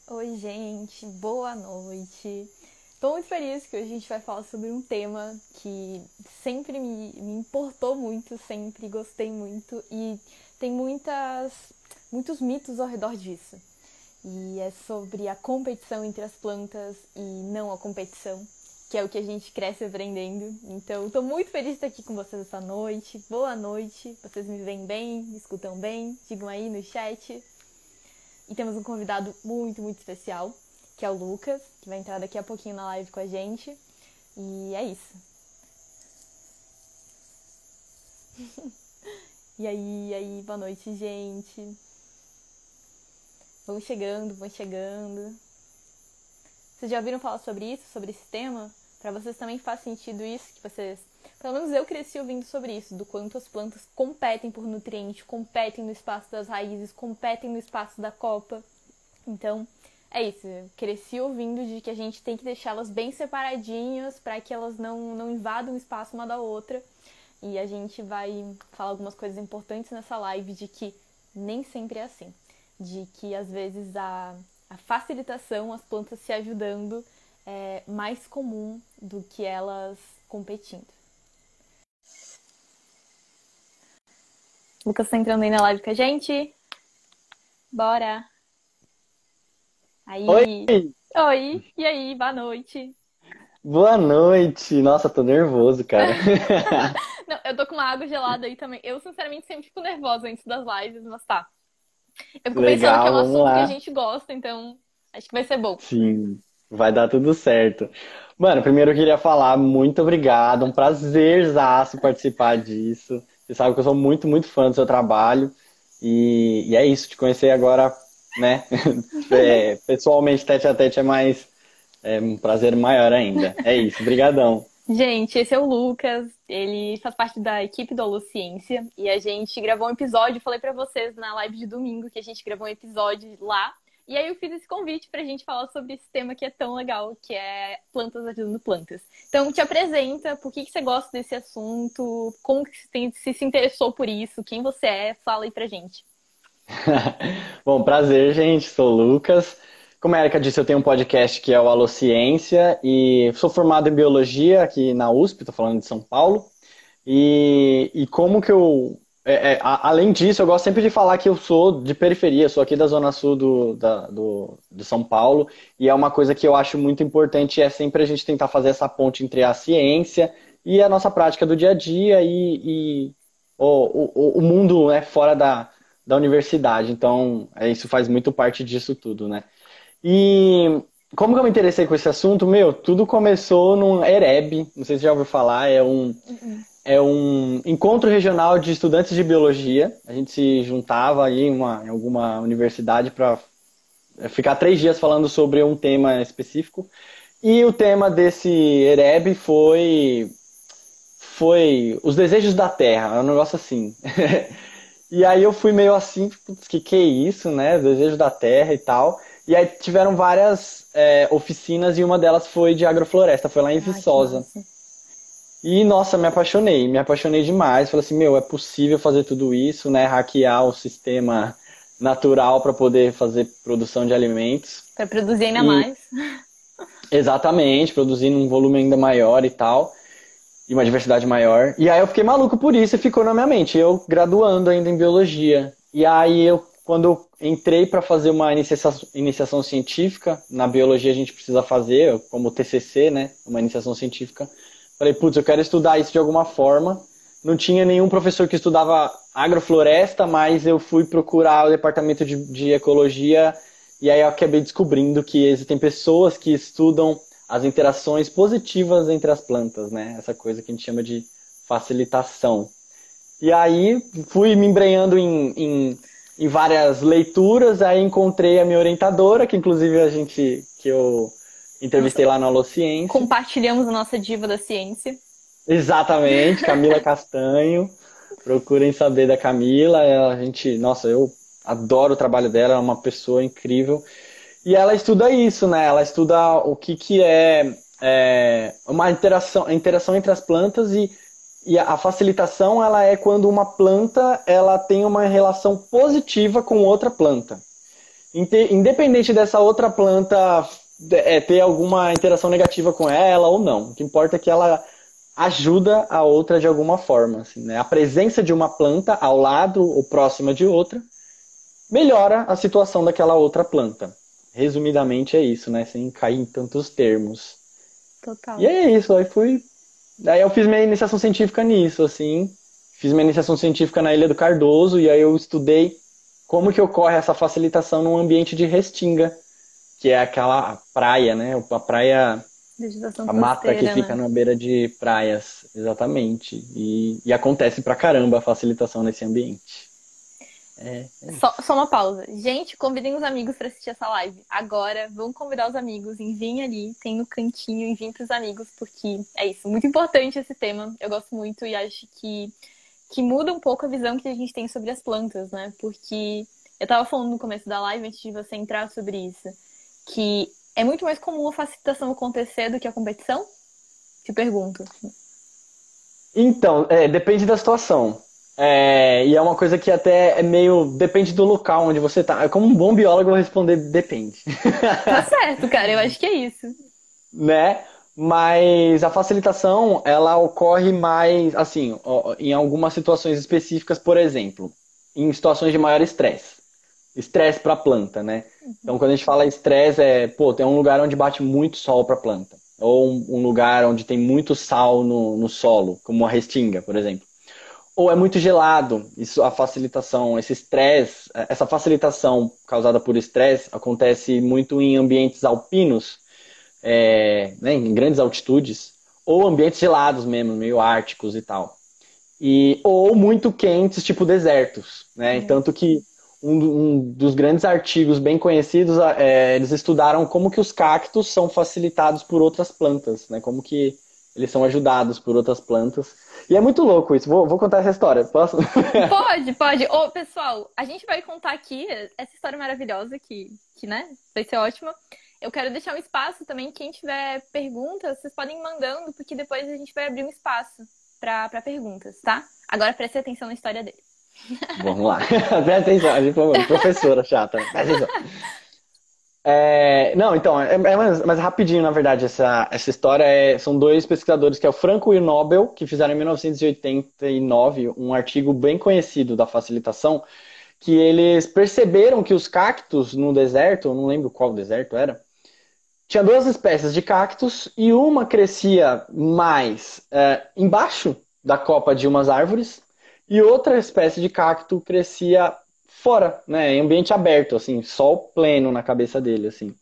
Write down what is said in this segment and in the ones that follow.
Oi, gente, boa noite. Estou muito feliz que hoje a gente vai falar sobre um tema que sempre me importou muito, sempre gostei muito e tem muitos mitos ao redor disso. E é sobre a competição entre as plantas e não a competição, que é o que a gente cresce aprendendo. Então, estou muito feliz de estar aqui com vocês essa noite. Boa noite, vocês me veem bem, me escutam bem? Digam aí no chat. E temos um convidado muito especial, que é o Lucas, que vai entrar daqui a pouquinho na live com a gente. E é isso. E aí, boa noite, gente. Vão chegando, vão chegando. Vocês já ouviram falar sobre isso, sobre esse tema? Para vocês também faz sentido isso, que vocês... Pelo menos eu cresci ouvindo sobre isso, do quanto as plantas competem por nutriente, competem no espaço das raízes, competem no espaço da copa. Então, é isso. Eu cresci ouvindo de que a gente tem que deixá-las bem separadinhas para que elas não invadam o espaço uma da outra. E a gente vai falar algumas coisas importantes nessa live de que nem sempre é assim. De que, às vezes, a facilitação, as plantas se ajudando, é mais comum do que elas competindo. Lucas tá entrando aí na live com a gente? Bora! Oi, Aí! Oi! E aí? Boa noite! boa noite. Nossa, tô nervoso, cara. Não, eu tô com uma água gelada aí também. Eu, sinceramente, sempre fico nervosa antes das lives, mas tá. Eu fico pensando que é Legal, um vamos assunto que a lá. gente gosta, então acho que vai ser bom. Sim, vai dar tudo certo. Mano, primeiro eu queria falar muito obrigado, um prazerzaço participar disso. Você sabe que eu sou muito fã do seu trabalho. E é isso, te conhecer agora, né? Pessoalmente, tete a tete é um prazer maior ainda. É isso, brigadão. Gente, esse é o Lucas, ele faz parte da equipe do Holociência e a gente gravou um episódio, falei pra vocês na live de domingo que a gente gravou um episódio lá. E aí eu fiz esse convite pra gente falar sobre esse tema que é tão legal, que é plantas ajudando plantas. Então, te apresenta, por que você gosta desse assunto, como que se interessou por isso, quem você é, fala aí pra gente. Bom, prazer, gente. Sou o Lucas. Como a Erika disse, eu tenho um podcast que é o Alociência e sou formado em biologia aqui na USP, estou falando de São Paulo. E como que eu. Além disso, eu gosto sempre de falar que eu sou de periferia, sou aqui da Zona Sul do São Paulo, e é uma coisa que eu acho muito importante, é sempre a gente tentar fazer essa ponte entre a ciência e a nossa prática do dia a dia e o mundo, né, fora da universidade. Então, isso faz muito parte disso tudo, né? E como que eu me interessei com esse assunto? Meu, tudo começou num EREB, não sei se você já ouviu falar, é um encontro regional de estudantes de biologia. A gente se juntava aí em alguma universidade para ficar 3 dias falando sobre um tema específico. E o tema desse EREB foi os desejos da Terra, é um negócio assim. E aí eu fui meio assim, tipo, que é isso, né? Desejo da Terra e tal. E aí tiveram várias oficinas e uma delas foi de agrofloresta, foi lá em Ai, que Viçosa. massa. E nossa, me apaixonei demais. Falei assim, meu, é possível fazer tudo isso, né? Hackear o sistema natural para poder fazer produção de alimentos. Pra produzir ainda E mais. exatamente, produzindo um volume ainda maior e tal, e uma diversidade maior. E aí eu fiquei maluco por isso e ficou na minha mente. Eu graduando ainda em biologia. E aí quando eu entrei para fazer uma iniciação científica, na biologia a gente precisa fazer, como TCC, né? Uma iniciação científica. Falei, putz, eu quero estudar isso de alguma forma. Não tinha nenhum professor que estudava agrofloresta, mas eu fui procurar o departamento de ecologia e aí eu acabei descobrindo que existem pessoas que estudam as interações positivas entre as plantas, né? Essa coisa que a gente chama de facilitação. E aí fui me embrenhando em várias leituras, aí encontrei a minha orientadora, que inclusive que eu Nossa, entrevistei lá na Alociência. compartilhamos a nossa diva da ciência. Exatamente, Camila Castanho. Procurem saber da Camila. Nossa, eu adoro o trabalho dela, é uma pessoa incrível. E ela estuda isso, né? Ela estuda o que é uma interação entre as plantas e a facilitação ela é quando uma planta ela tem uma relação positiva com outra planta. independente dessa outra planta ter alguma interação negativa com ela ou não. O que importa é que ela ajuda a outra de alguma forma. Assim, né? A presença de uma planta ao lado ou próxima de outra melhora a situação daquela outra planta. Resumidamente é isso, né? Sem cair em tantos termos. Total. E é isso, Daí eu fiz minha iniciação científica nisso, assim. Fiz minha iniciação científica na Ilha do Cardoso e aí eu estudei como que ocorre essa facilitação num ambiente de restinga, que é aquela praia, né? A praia, Vegetação a mata que costeira, fica né? na beira de praias, exatamente. E acontece pra caramba a facilitação nesse ambiente. É Só, isso. só uma pausa. Gente, convidem os amigos pra assistir essa live. Agora, vão convidar os amigos, enviem ali, tem no cantinho, enviem pros amigos, porque é isso, muito importante esse tema. Eu gosto muito e acho que muda um pouco a visão que a gente tem sobre as plantas, né? Porque eu tava falando no começo da live, antes de você entrar sobre isso, que é muito mais comum a facilitação acontecer do que a competição? Te pergunto. Então, depende da situação. E é uma coisa que até é meio. Depende do local onde você tá. Como um bom biólogo, eu vou responder depende. Tá certo, cara, eu acho que é isso. Né? Mas a facilitação, ela ocorre mais, assim, em algumas situações específicas, por exemplo, em situações de maior estresse. Estresse para a planta, né? Então, quando a gente fala estresse, tem um lugar onde bate muito sol para a planta. Ou um lugar onde tem muito sal no solo, como a restinga, por exemplo. Ou é muito gelado, isso a facilitação, esse estresse, essa facilitação causada por estresse acontece muito em ambientes alpinos, né, em grandes altitudes, ou ambientes gelados mesmo, meio árticos e tal. Ou muito quentes, tipo desertos. Né? Tanto que um dos grandes artigos bem conhecidos, eles estudaram como que os cactos são facilitados por outras plantas, né? Como que eles são ajudados por outras plantas. E é muito louco isso. Vou contar essa história. Posso? Pode, pode. Ô, pessoal, a gente vai contar aqui essa história maravilhosa que, né, vai ser ótima. Eu quero deixar um espaço também, quem tiver perguntas, vocês podem ir mandando, porque depois a gente vai abrir um espaço para perguntas, tá? Agora preste atenção na história dele. Vamos lá. Presta atenção. A gente, professora chata. Presta atenção. Não, então, mas rapidinho, na verdade, essa história são dois pesquisadores, que é o Franco e o Nobel, que fizeram em 1989 um artigo bem conhecido da facilitação, que eles perceberam que os cactos no deserto, eu não lembro qual deserto era, tinha duas espécies de cactos e uma crescia mais embaixo da copa de umas árvores e outra espécie de cacto crescia fora, né, em ambiente aberto, assim, sol pleno na cabeça dele, assim.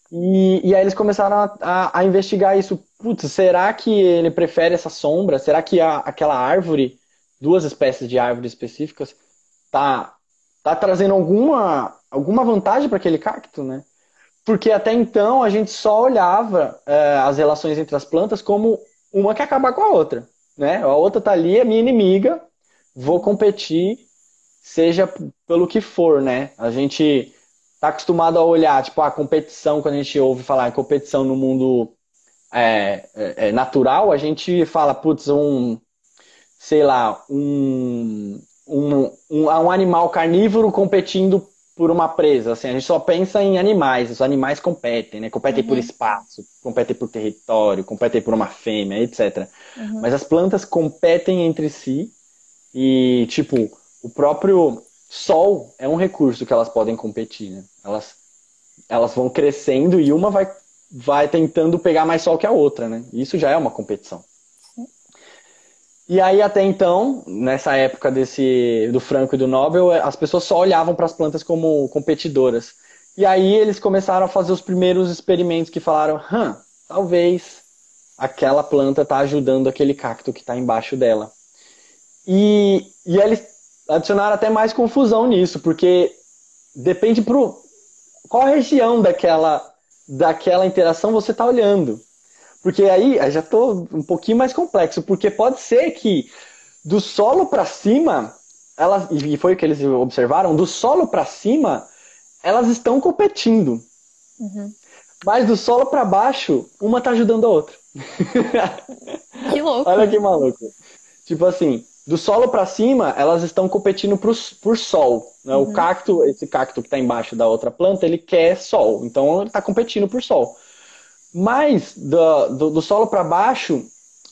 E aí eles começaram a investigar isso. Putz, será que ele prefere essa sombra? Será que aquela árvore, duas espécies de árvores específicas, tá trazendo alguma vantagem para aquele cacto, né? Porque até então a gente só olhava as relações entre as plantas como uma que acabar com a outra, né? A outra tá ali, é minha inimiga, vou competir, seja pelo que for, né? A gente tá acostumado a olhar, tipo, a competição, quando a gente ouve falar em competição no mundo natural, a gente fala, putz, sei lá, um animal carnívoro competindo por uma presa. Assim, a gente só pensa em animais, os animais competem, né? Competem por espaço, competem por território, competem por uma fêmea, etc. Mas as plantas competem entre si e, tipo, o próprio sol é um recurso que elas podem competir, né? Elas vão crescendo e uma vai tentando pegar mais sol que a outra, né? Isso já é uma competição. E aí, até então, nessa época do Franco e do Nobel, as pessoas só olhavam para as plantas como competidoras. E aí eles começaram a fazer os primeiros experimentos que falaram, talvez aquela planta está ajudando aquele cacto que está embaixo dela. E aí eles adicionaram até mais confusão nisso, porque depende qual região daquela interação você está olhando. Porque aí já estou um pouquinho mais complexo, porque pode ser que do solo para cima, e foi o que eles observaram, do solo para cima, elas estão competindo. Mas do solo para baixo, uma está ajudando a outra. Que louco. Olha que maluco. Tipo assim, Do solo para cima, elas estão competindo por sol, né? O cacto, esse cacto que está embaixo da outra planta, ele quer sol, então ele está competindo por sol. Mas do solo para baixo,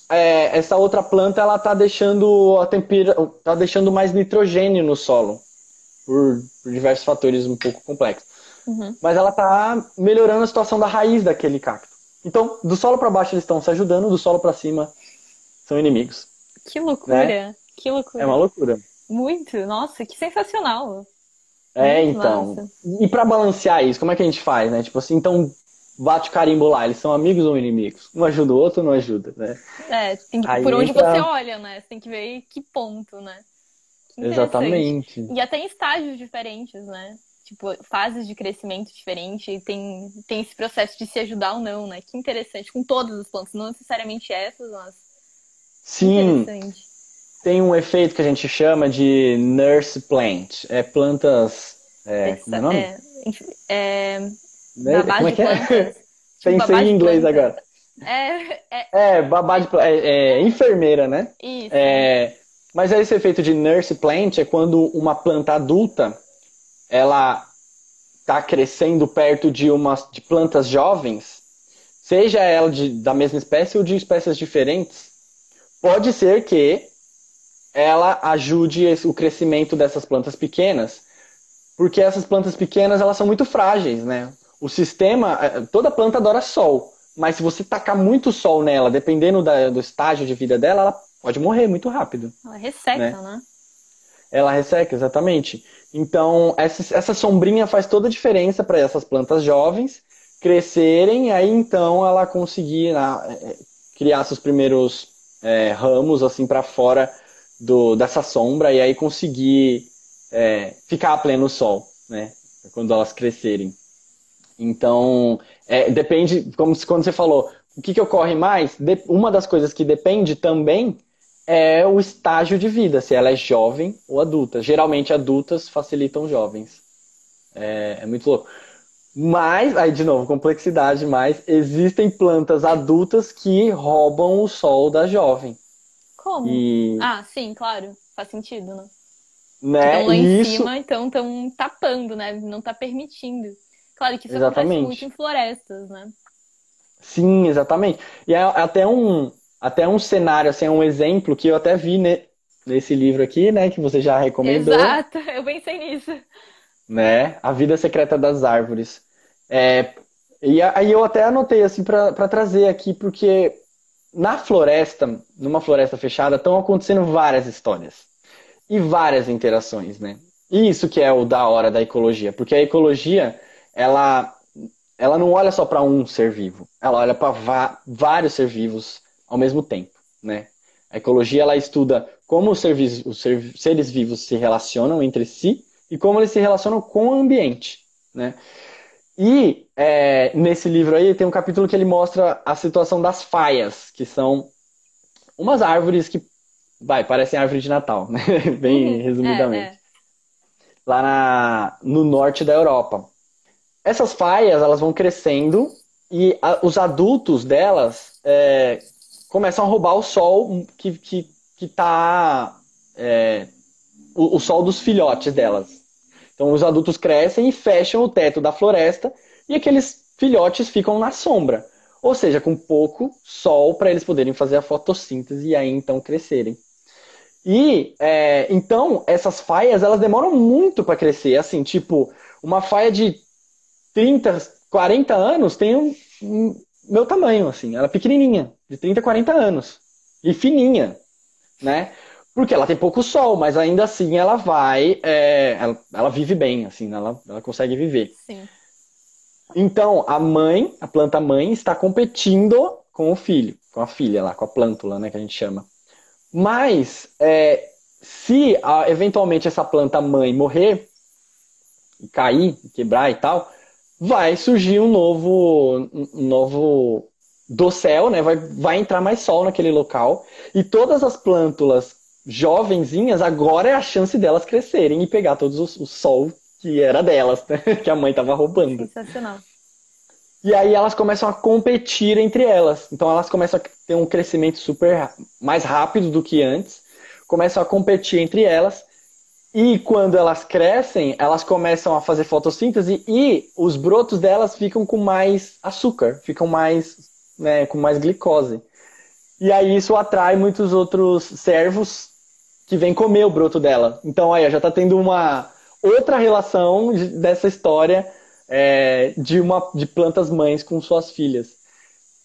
essa outra planta ela está deixando tá deixando mais nitrogênio no solo, por diversos fatores um pouco complexos. Mas ela está melhorando a situação da raiz daquele cacto. Então, do solo para baixo eles estão se ajudando, do solo para cima são inimigos. Que loucura, né? Que loucura. É uma loucura. Muito, nossa, que sensacional. Muito Então. massa. E para balancear isso, como é que a gente faz, né? Tipo assim, então bate o carimbo lá, eles são amigos ou inimigos? Um ajuda o outro, não ajuda, né? Tem que, Aí por onde entra... você olha, né? Você tem que ver que ponto, né? Que Exatamente. E até em estágios diferentes, né? Tipo, fases de crescimento diferentes e tem esse processo de se ajudar ou não, né? Que interessante, com todas as plantas, não necessariamente essas, mas Sim, interessante. tem um efeito que a gente chama de nurse plant. É plantas... como é o nome? Babá Como é de que é? plantas. Tipo, Pensei babá em de inglês planta. agora. Babá de planta. Enfermeira, né? Isso. Mas esse efeito de nurse plant é quando uma planta adulta ela está crescendo perto de plantas jovens, seja ela da mesma espécie ou de espécies diferentes, pode ser que ela ajude o crescimento dessas plantas pequenas, porque essas plantas pequenas elas são muito frágeis, né? O sistema, toda planta adora sol, mas se você tacar muito sol nela, dependendo do estágio de vida dela, ela pode morrer muito rápido. Ela resseca, né? Ela resseca, exatamente. Então, essa sombrinha faz toda a diferença para essas plantas jovens crescerem, e aí então ela conseguir criar seus primeiros ramos assim para fora dessa sombra e aí conseguir ficar a pleno sol, né? Quando elas crescerem. Então, depende, quando você falou, o que ocorre mais? Uma das coisas que depende também é o estágio de vida, se ela é jovem ou adulta. Geralmente adultas facilitam jovens. É muito louco. Mas, aí de novo, complexidade, mas existem plantas adultas que roubam o sol da jovem. Como? Sim, claro. Faz sentido, né? Né? Estão lá em cima, então estão tapando, né? Não tá permitindo. Claro que isso acontece muito em florestas, né? Sim, exatamente. E é até um cenário, assim, um exemplo que eu até vi nesse livro aqui, né? Que você já recomendou. Exato, eu pensei nisso. Né? A Vida Secreta das Árvores. E aí eu até anotei, assim, para trazer aqui, porque na floresta, numa floresta fechada, estão acontecendo várias histórias. E várias interações, né? E isso que é o da hora da ecologia. Porque a ecologia, ela não olha só para um ser vivo, ela olha para vários seres vivos ao mesmo tempo, né? A ecologia ela estuda como os seres vivos se relacionam entre si e como eles se relacionam com o ambiente, né? E nesse livro aí tem um capítulo que ele mostra a situação das faias, que são umas árvores que parecem árvore de Natal, né? Bem resumidamente. Lá no norte da Europa. Essas faias, elas vão crescendo e os adultos delas começam a roubar o sol que tá... o sol dos filhotes delas. Então, os adultos crescem e fecham o teto da floresta e aqueles filhotes ficam na sombra. Ou seja, com pouco sol para eles poderem fazer a fotossíntese e aí então crescerem. E, então, essas faias, elas demoram muito para crescer. Assim, tipo, uma faia de 30, 40 anos tem meu tamanho, assim. Ela é pequenininha, de 30, 40 anos. E fininha, né? Porque ela tem pouco sol, mas ainda assim ela vai... ela vive bem, assim, ela consegue viver. Sim. Então, a planta mãe, está competindo com o filho, com a filha lá, com a plântula, né, que a gente chama. Mas, se eventualmente essa planta mãe morrer, cair, quebrar e tal, vai surgir um novo do céu, né? Vai entrar mais sol naquele local e todas as plântulas jovenzinhas agora é a chance delas crescerem e pegar todos o sol que era delas, né? Que a mãe estava roubando. Sensacional. E aí elas começam a competir entre elas. Então elas começam a ter um crescimento super mais rápido do que antes, começam a competir entre elas. E quando elas crescem, elas começam a fazer fotossíntese e os brotos delas ficam com mais açúcar, ficam mais, né, com mais glicose. E aí isso atrai muitos outros cervos que vêm comer o broto dela. Então aí já está tendo uma outra relação dessa história de plantas mães com suas filhas.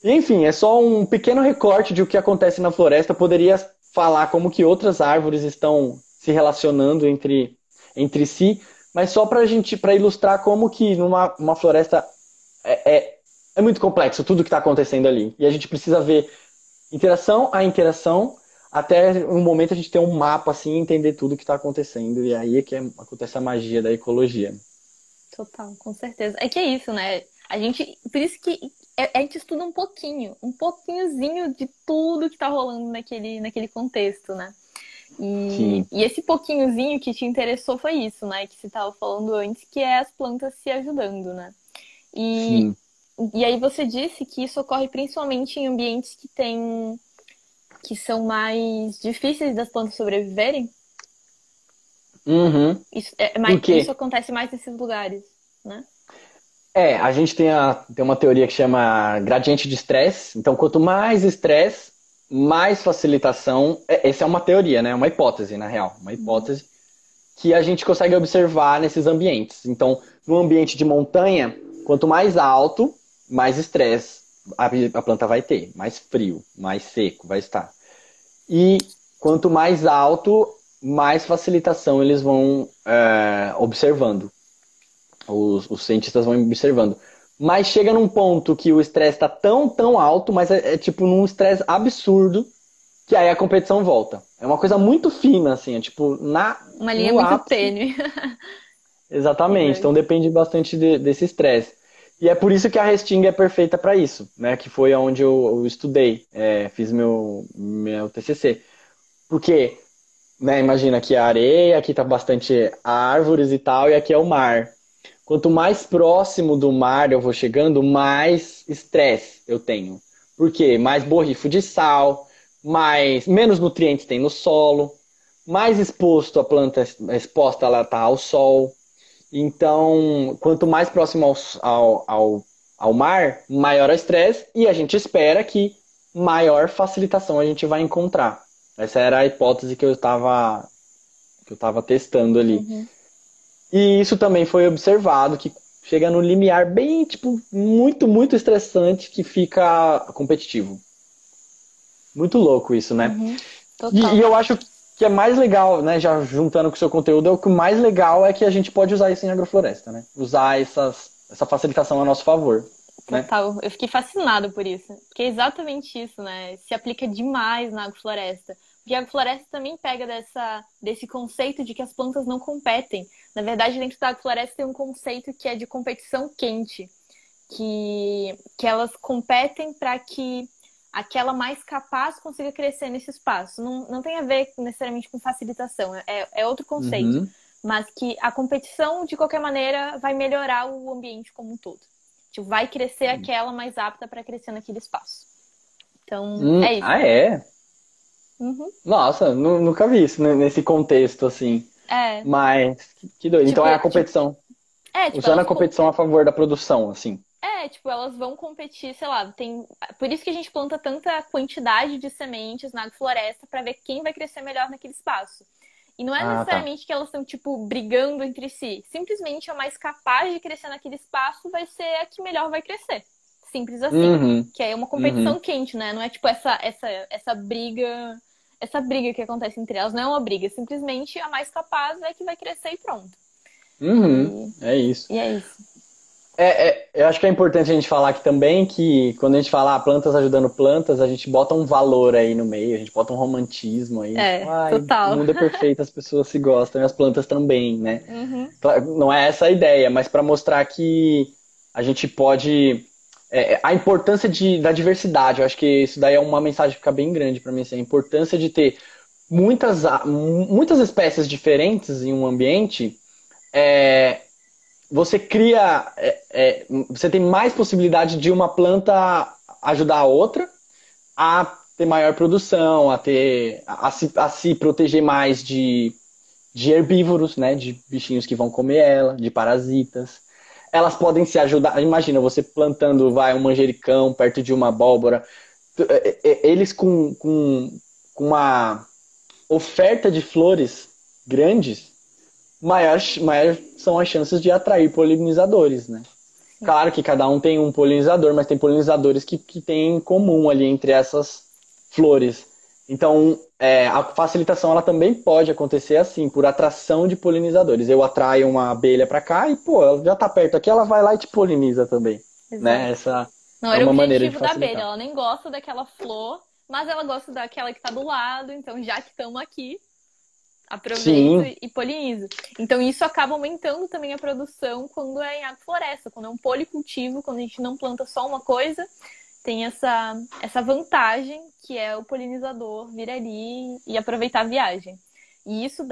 E, enfim, é só um pequeno recorte de o que acontece na floresta. Eu poderia falar como que outras árvores estão se relacionando entre si, mas só para ilustrar como que numa uma floresta é muito complexo tudo que está acontecendo ali. E a gente precisa ver interação a interação até um momento a gente ter um mapa assim e entender tudo que está acontecendo. E aí é que acontece a magia da ecologia. Total, com certeza. É que é isso, né? Por isso que a gente estuda um pouquinhozinho de tudo que tá rolando naquele contexto, né? Sim. E esse pouquinhozinho que te interessou foi isso, né? Que você estava falando antes, que é as plantas se ajudando, né? Sim. E aí você disse que isso ocorre principalmente em ambientes que são mais difíceis das plantas sobreviverem. Uhum. Por quê? Isso acontece mais nesses lugares, né? A gente tem uma teoria que chama gradiente de estresse. Então, quanto mais estresse, mais facilitação. Essa é uma teoria, né? Uma hipótese, na real. Uma hipótese que a gente consegue observar nesses ambientes. Então, no ambiente de montanha, quanto mais alto, mais estresse a planta vai ter. Mais frio, mais seco vai estar. E quanto mais alto, mais facilitação eles vão observando. Os cientistas vão observando. Mas chega num ponto que o estresse está tão alto, mas tipo num estresse absurdo, que aí a competição volta. É uma coisa muito fina, assim, tipo, uma linha no muito ápice. tênue. Exatamente, então depende bastante desse estresse. E é por isso que a Resting é perfeita para isso, né? Que foi onde eu estudei, fiz meu TCC. Porque, né, imagina aqui a areia, aqui tá bastante árvores e tal, e aqui é o mar. Quanto mais próximo do mar eu vou chegando, mais estresse eu tenho. Por quê? Mais borrifo de sal, menos nutrientes tem no solo, mais exposto a planta exposta ela está ao sol. Então, quanto mais próximo ao mar, maior o estresse e a gente espera que maior facilitação a gente vai encontrar. Essa era a hipótese que eu estava testando ali. Uhum. E isso também foi observado, que chega no limiar bem, tipo, muito, muito estressante, que fica competitivo. Muito louco isso, né? Uhum. Total. E eu acho que é mais legal, né, já juntando com o seu conteúdo, o que mais legal é que a gente pode usar isso em agrofloresta, né? Usar essa facilitação a nosso favor. Total, Né? eu fiquei fascinada por isso. Porque é exatamente isso, né? Se aplica demais na agrofloresta. Porque a agrofloresta também pega desse conceito de que as plantas não competem. Na verdade, dentro da agrofloresta tem um conceito que é de competição quente. Que elas competem para que aquela mais capaz consiga crescer nesse espaço. Não tem a ver necessariamente com facilitação, é outro conceito. Uhum. Mas que a competição, de qualquer maneira, vai melhorar o ambiente como um todo. Tipo, vai crescer aquela mais apta para crescer naquele espaço. Então, é isso. Ah, é? Uhum. Nossa, nunca vi isso nesse contexto, assim. É. Mas, que doido. Então é a competição. Usando a Elas competição a favor da produção, assim. tipo, elas vão competir, sei lá, por isso que a gente planta tanta quantidade de sementes na agrofloresta para ver quem vai crescer melhor naquele espaço. E não é necessariamente que elas estão, tipo, brigando entre si. Simplesmente a mais capaz de crescer naquele espaço vai ser a que melhor vai crescer. Simples assim. Uhum. Que é uma competição quente, né? Não é tipo essa briga. Essa briga que acontece entre elas não é uma briga. Simplesmente a mais capaz é que vai crescer e pronto. É isso. E é isso. Eu acho que é importante a gente falar aqui também que quando a gente fala plantas ajudando plantas, a gente bota um valor aí no meio, a gente bota um romantismo aí. Total. O mundo é perfeito, as pessoas se gostam e as plantas também, né? Uhum. Não é essa a ideia, mas para mostrar que a gente pode... a importância da diversidade, eu acho que isso daí é uma mensagem que fica bem grande para mim, assim, a importância de ter muitas espécies diferentes em um ambiente, você cria, você tem mais possibilidade de uma planta ajudar a outra a ter maior produção, a se proteger mais de herbívoros, né? De bichinhos que vão comer ela, de parasitas. Elas podem se ajudar. Imagina você plantando, um manjericão perto de uma abóbora. Eles com uma oferta de flores grandes, maior são as chances de atrair polinizadores, né? Claro que cada um tem um polinizador, mas tem polinizadores que têm em comum ali entre essas flores. Então, a facilitação ela também pode acontecer assim, por atração de polinizadores. Eu atraio uma abelha para cá e, ela já tá perto aqui, ela vai lá e te poliniza também. Né? Essa não era uma maneira de facilitar. Da abelha, ela nem gosta daquela flor, mas ela gosta daquela que tá do lado, então já que estamos aqui, aproveita e poliniza. Então isso acaba aumentando também a produção quando é em agrofloresta, quando é um policultivo, quando a gente não planta só uma coisa, tem essa vantagem que é o polinizador vir ali e aproveitar a viagem. E isso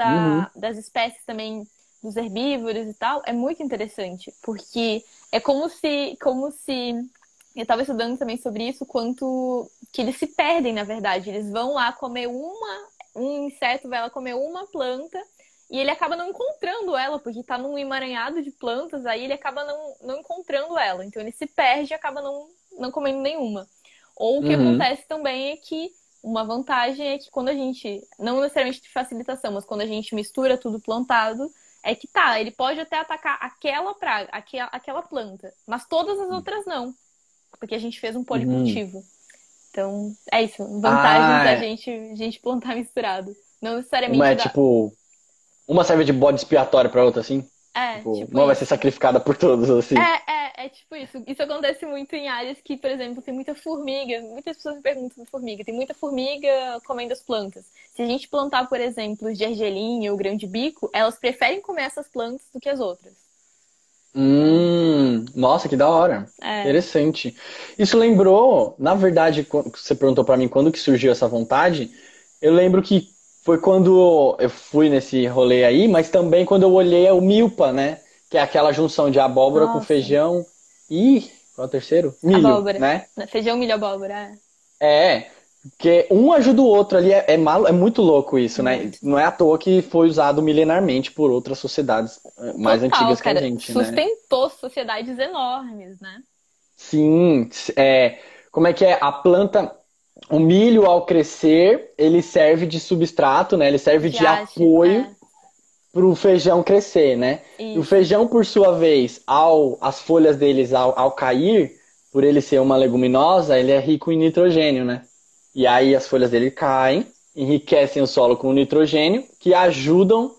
das espécies também, dos herbívoros e tal, é muito interessante, porque é como se eu estava estudando também sobre isso, quanto que eles se perdem, na verdade. Eles vão lá comer um inseto vai lá comer uma planta e ele acaba não encontrando ela, porque está num emaranhado de plantas, aí ele acaba não encontrando ela. Então ele se perde e acaba não comendo nenhuma. Ou o que acontece também é que uma vantagem é que quando a gente, não necessariamente de facilitação, mas quando a gente mistura tudo plantado, é que ele pode até atacar aquela praga, aquela planta, mas todas as outras não, porque a gente fez um policultivo. Então, é isso. Vantagens da gente plantar misturado. Não necessariamente... tipo... Uma serve de bode expiatório pra outra, assim? Uma vai ser sacrificada por todos, assim. É tipo isso. Isso acontece muito em áreas que, por exemplo, tem muita formiga. Muitas pessoas me perguntam sobre formiga. Tem muita formiga comendo as plantas. Se a gente plantar, por exemplo, os gergelim ou grão-de-bico, elas preferem comer essas plantas do que as outras. Nossa, que da hora. Interessante. Isso lembrou, na verdade, você perguntou pra mim quando que surgiu essa vontade, eu lembro que foi quando eu fui nesse rolê aí, mas também quando eu olhei o milpa, né? Que é aquela junção de abóbora com feijão e... Qual é o terceiro? Milho, abóbora, né? Feijão, milho, abóbora. Porque um ajuda o outro ali, é muito louco isso, né? Não é à toa que foi usado milenarmente por outras sociedades mais antigas que a gente, né? Sustentou sociedades enormes, né? Sim, como é que é? A planta, o milho ao crescer, ele serve de substrato, né? Ele serve de apoio para o feijão crescer, né? Isso. E o feijão, por sua vez, as folhas deles ao cair, por ele ser uma leguminosa, ele é rico em nitrogênio, né? E aí as folhas dele caem, enriquecem o solo com nitrogênio, que ajudam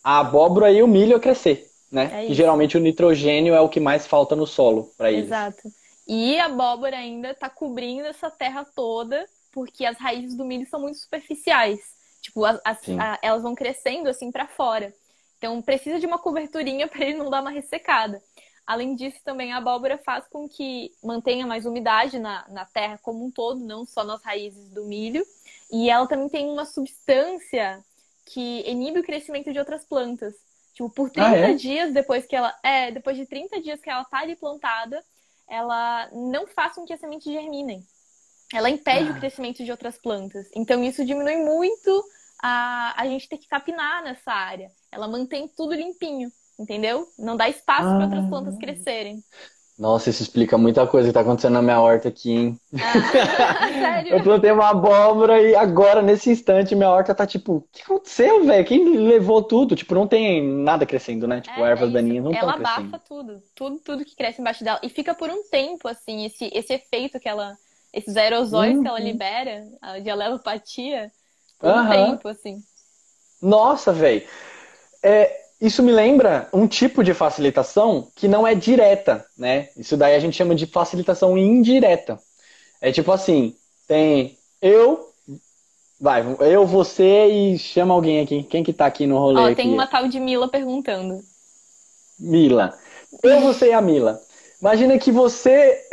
a abóbora e o milho a crescer, né? Que geralmente o nitrogênio é o que mais falta no solo para eles. Exato. E a abóbora ainda está cobrindo essa terra toda, porque as raízes do milho são muito superficiais. Tipo, elas vão crescendo assim para fora. Então precisa de uma coberturinha para ele não dar uma ressecada. Além disso, também a abóbora faz com que mantenha mais umidade na terra como um todo, não só nas raízes do milho. E ela também tem uma substância que inibe o crescimento de outras plantas. Tipo, por 30 dias depois de 30 dias que ela tá ali plantada, ela não faz com que as sementes germinem. Ela impede o crescimento de outras plantas. Então isso diminui muito a gente ter que capinar nessa área. Ela mantém tudo limpinho. Entendeu? Não dá espaço para outras plantas crescerem. Nossa, isso explica muita coisa que tá acontecendo na minha horta aqui, hein? Sério? Eu plantei uma abóbora e agora, nesse instante, minha horta tá tipo... O que aconteceu, velho? Quem levou tudo? Tipo, não tem nada crescendo, né? Tipo, ervas daninhas não estão crescendo. Ela abafa tudo que cresce embaixo dela. E fica por um tempo, assim, esse efeito que ela... Esses aerosóis que ela libera, de alelopatia, por um tempo, assim. Nossa, velho. Isso me lembra um tipo de facilitação que não é direta, né? Isso daí a gente chama de facilitação indireta. É tipo assim, tem você e chama alguém aqui. Quem que tá aqui no rolê? Tem uma tal de Mila perguntando. Mila. Você e a Mila. Imagina que você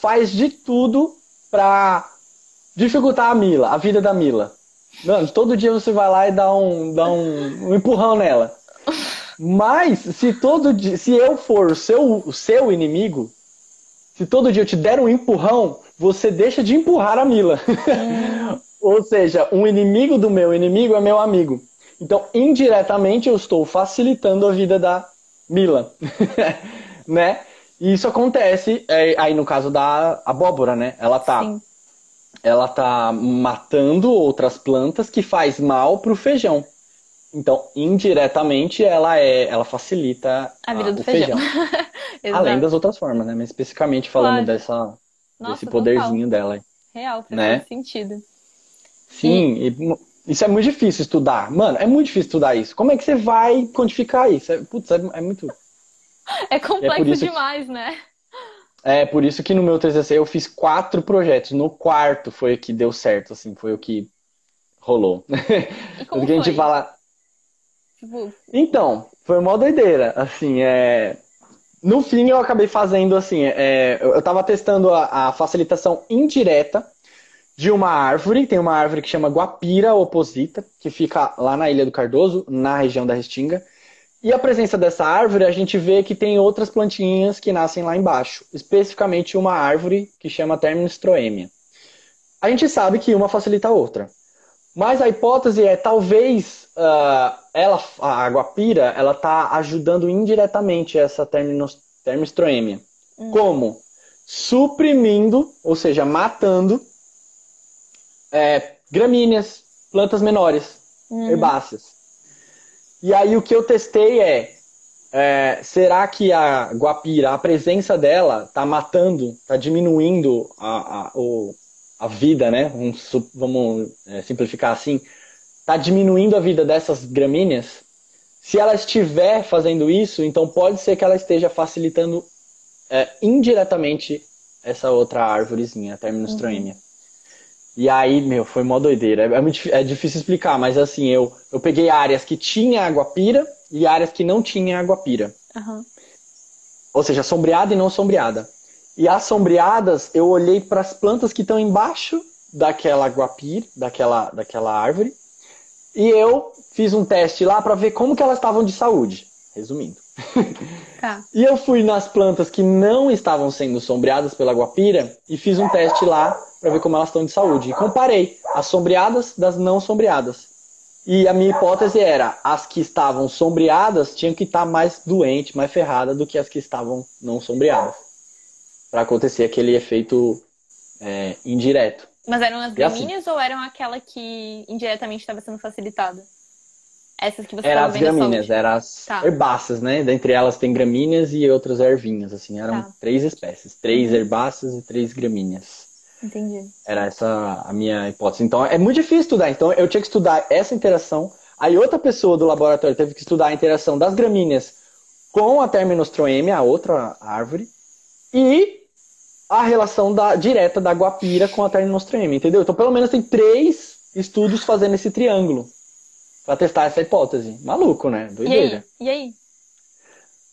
faz de tudo pra dificultar a vida da Mila. Mano, todo dia você vai lá e dá um empurrão nela. Mas se eu for o seu inimigo, Se todo dia eu te der um empurrão, você deixa de empurrar a Mila. Ou seja, um inimigo do meu inimigo é meu amigo. Então, indiretamente, eu estou facilitando a vida da Mila. Né? E isso acontece aí no caso da abóbora, né? Sim. Ela tá matando outras plantas que faz mal pro feijão. Então, indiretamente, ela facilita A vida do o feijão. feijão. Além Exato. das outras formas, né? Mas especificamente falando Claro. desse Nossa, total. poderzinho dela, Real, faz todo né? sentido. E Sim, isso é muito difícil estudar. Mano, é muito difícil estudar isso. Como é que você vai quantificar isso? Putz, é muito. é E é por complexo isso que, demais, né? é por isso que no meu TCC eu fiz 4 projetos. No quarto foi o que deu certo, assim, foi o que rolou. E Tanto como que a gente foi? fala. Tipo, Então, foi uma doideira. Assim, no fim eu acabei fazendo assim. Eu tava testando a facilitação indireta de uma árvore. Tem uma árvore que chama Guapira oposita, que fica lá na Ilha do Cardoso, na região da Restinga. E a presença dessa árvore, a gente vê que tem outras plantinhas que nascem lá embaixo. Especificamente uma árvore que chama Terminostroemia. A gente sabe que uma facilita a outra. Mas a hipótese é, talvez a Guapira, ela está ajudando indiretamente essa termistroemia. Como? Suprimindo, ou seja, matando gramíneas, plantas menores, herbáceas. E aí o que eu testei será que a Guapira, a presença dela está matando, está diminuindo a vida, né? Vamos simplificar assim. Está diminuindo a vida dessas gramíneas? Se ela estiver fazendo isso, então pode ser que ela esteja facilitando indiretamente essa outra árvorezinha, a Terminostroemia. E aí, meu, foi mó doideira. É difícil explicar, mas assim, eu peguei áreas que tinha aguapira e áreas que não tinha aguapira. Ou seja, sombreada e não sombreada. E as sombreadas, eu olhei para as plantas que estão embaixo daquela aguapira, daquela árvore, e eu fiz um teste lá para ver como que elas estavam de saúde. Resumindo. Tá. E eu fui nas plantas que não estavam sendo sombreadas pela guapira e fiz um teste lá para ver como elas estão de saúde. E comparei as sombreadas das não sombreadas. E a minha hipótese era, as que estavam sombreadas tinham que estar mais doentes, mais ferradas do que as que estavam não sombreadas. Para acontecer aquele efeito indireto. Mas eram as E assim, gramíneas ou eram aquela que indiretamente estava sendo facilitada? Essas que você eram estava as vendo a gramíneas, saúde. eram as Tá. herbáceas, né? Dentre elas tem gramíneas e outras ervinhas, assim. Eram Tá. 3 espécies. 3 herbáceas e 3 gramíneas. Entendi. Era essa a minha hipótese. Então, é muito difícil estudar. Então, eu tinha que estudar essa interação. Aí, outra pessoa do laboratório teve que estudar a interação das gramíneas com a Terminostroemia, a outra árvore, e a relação direta da guapira com a Terminostroemia, entendeu? Então, pelo menos tem 3 estudos fazendo esse triângulo para testar essa hipótese. Maluco, né? Doideira. E aí?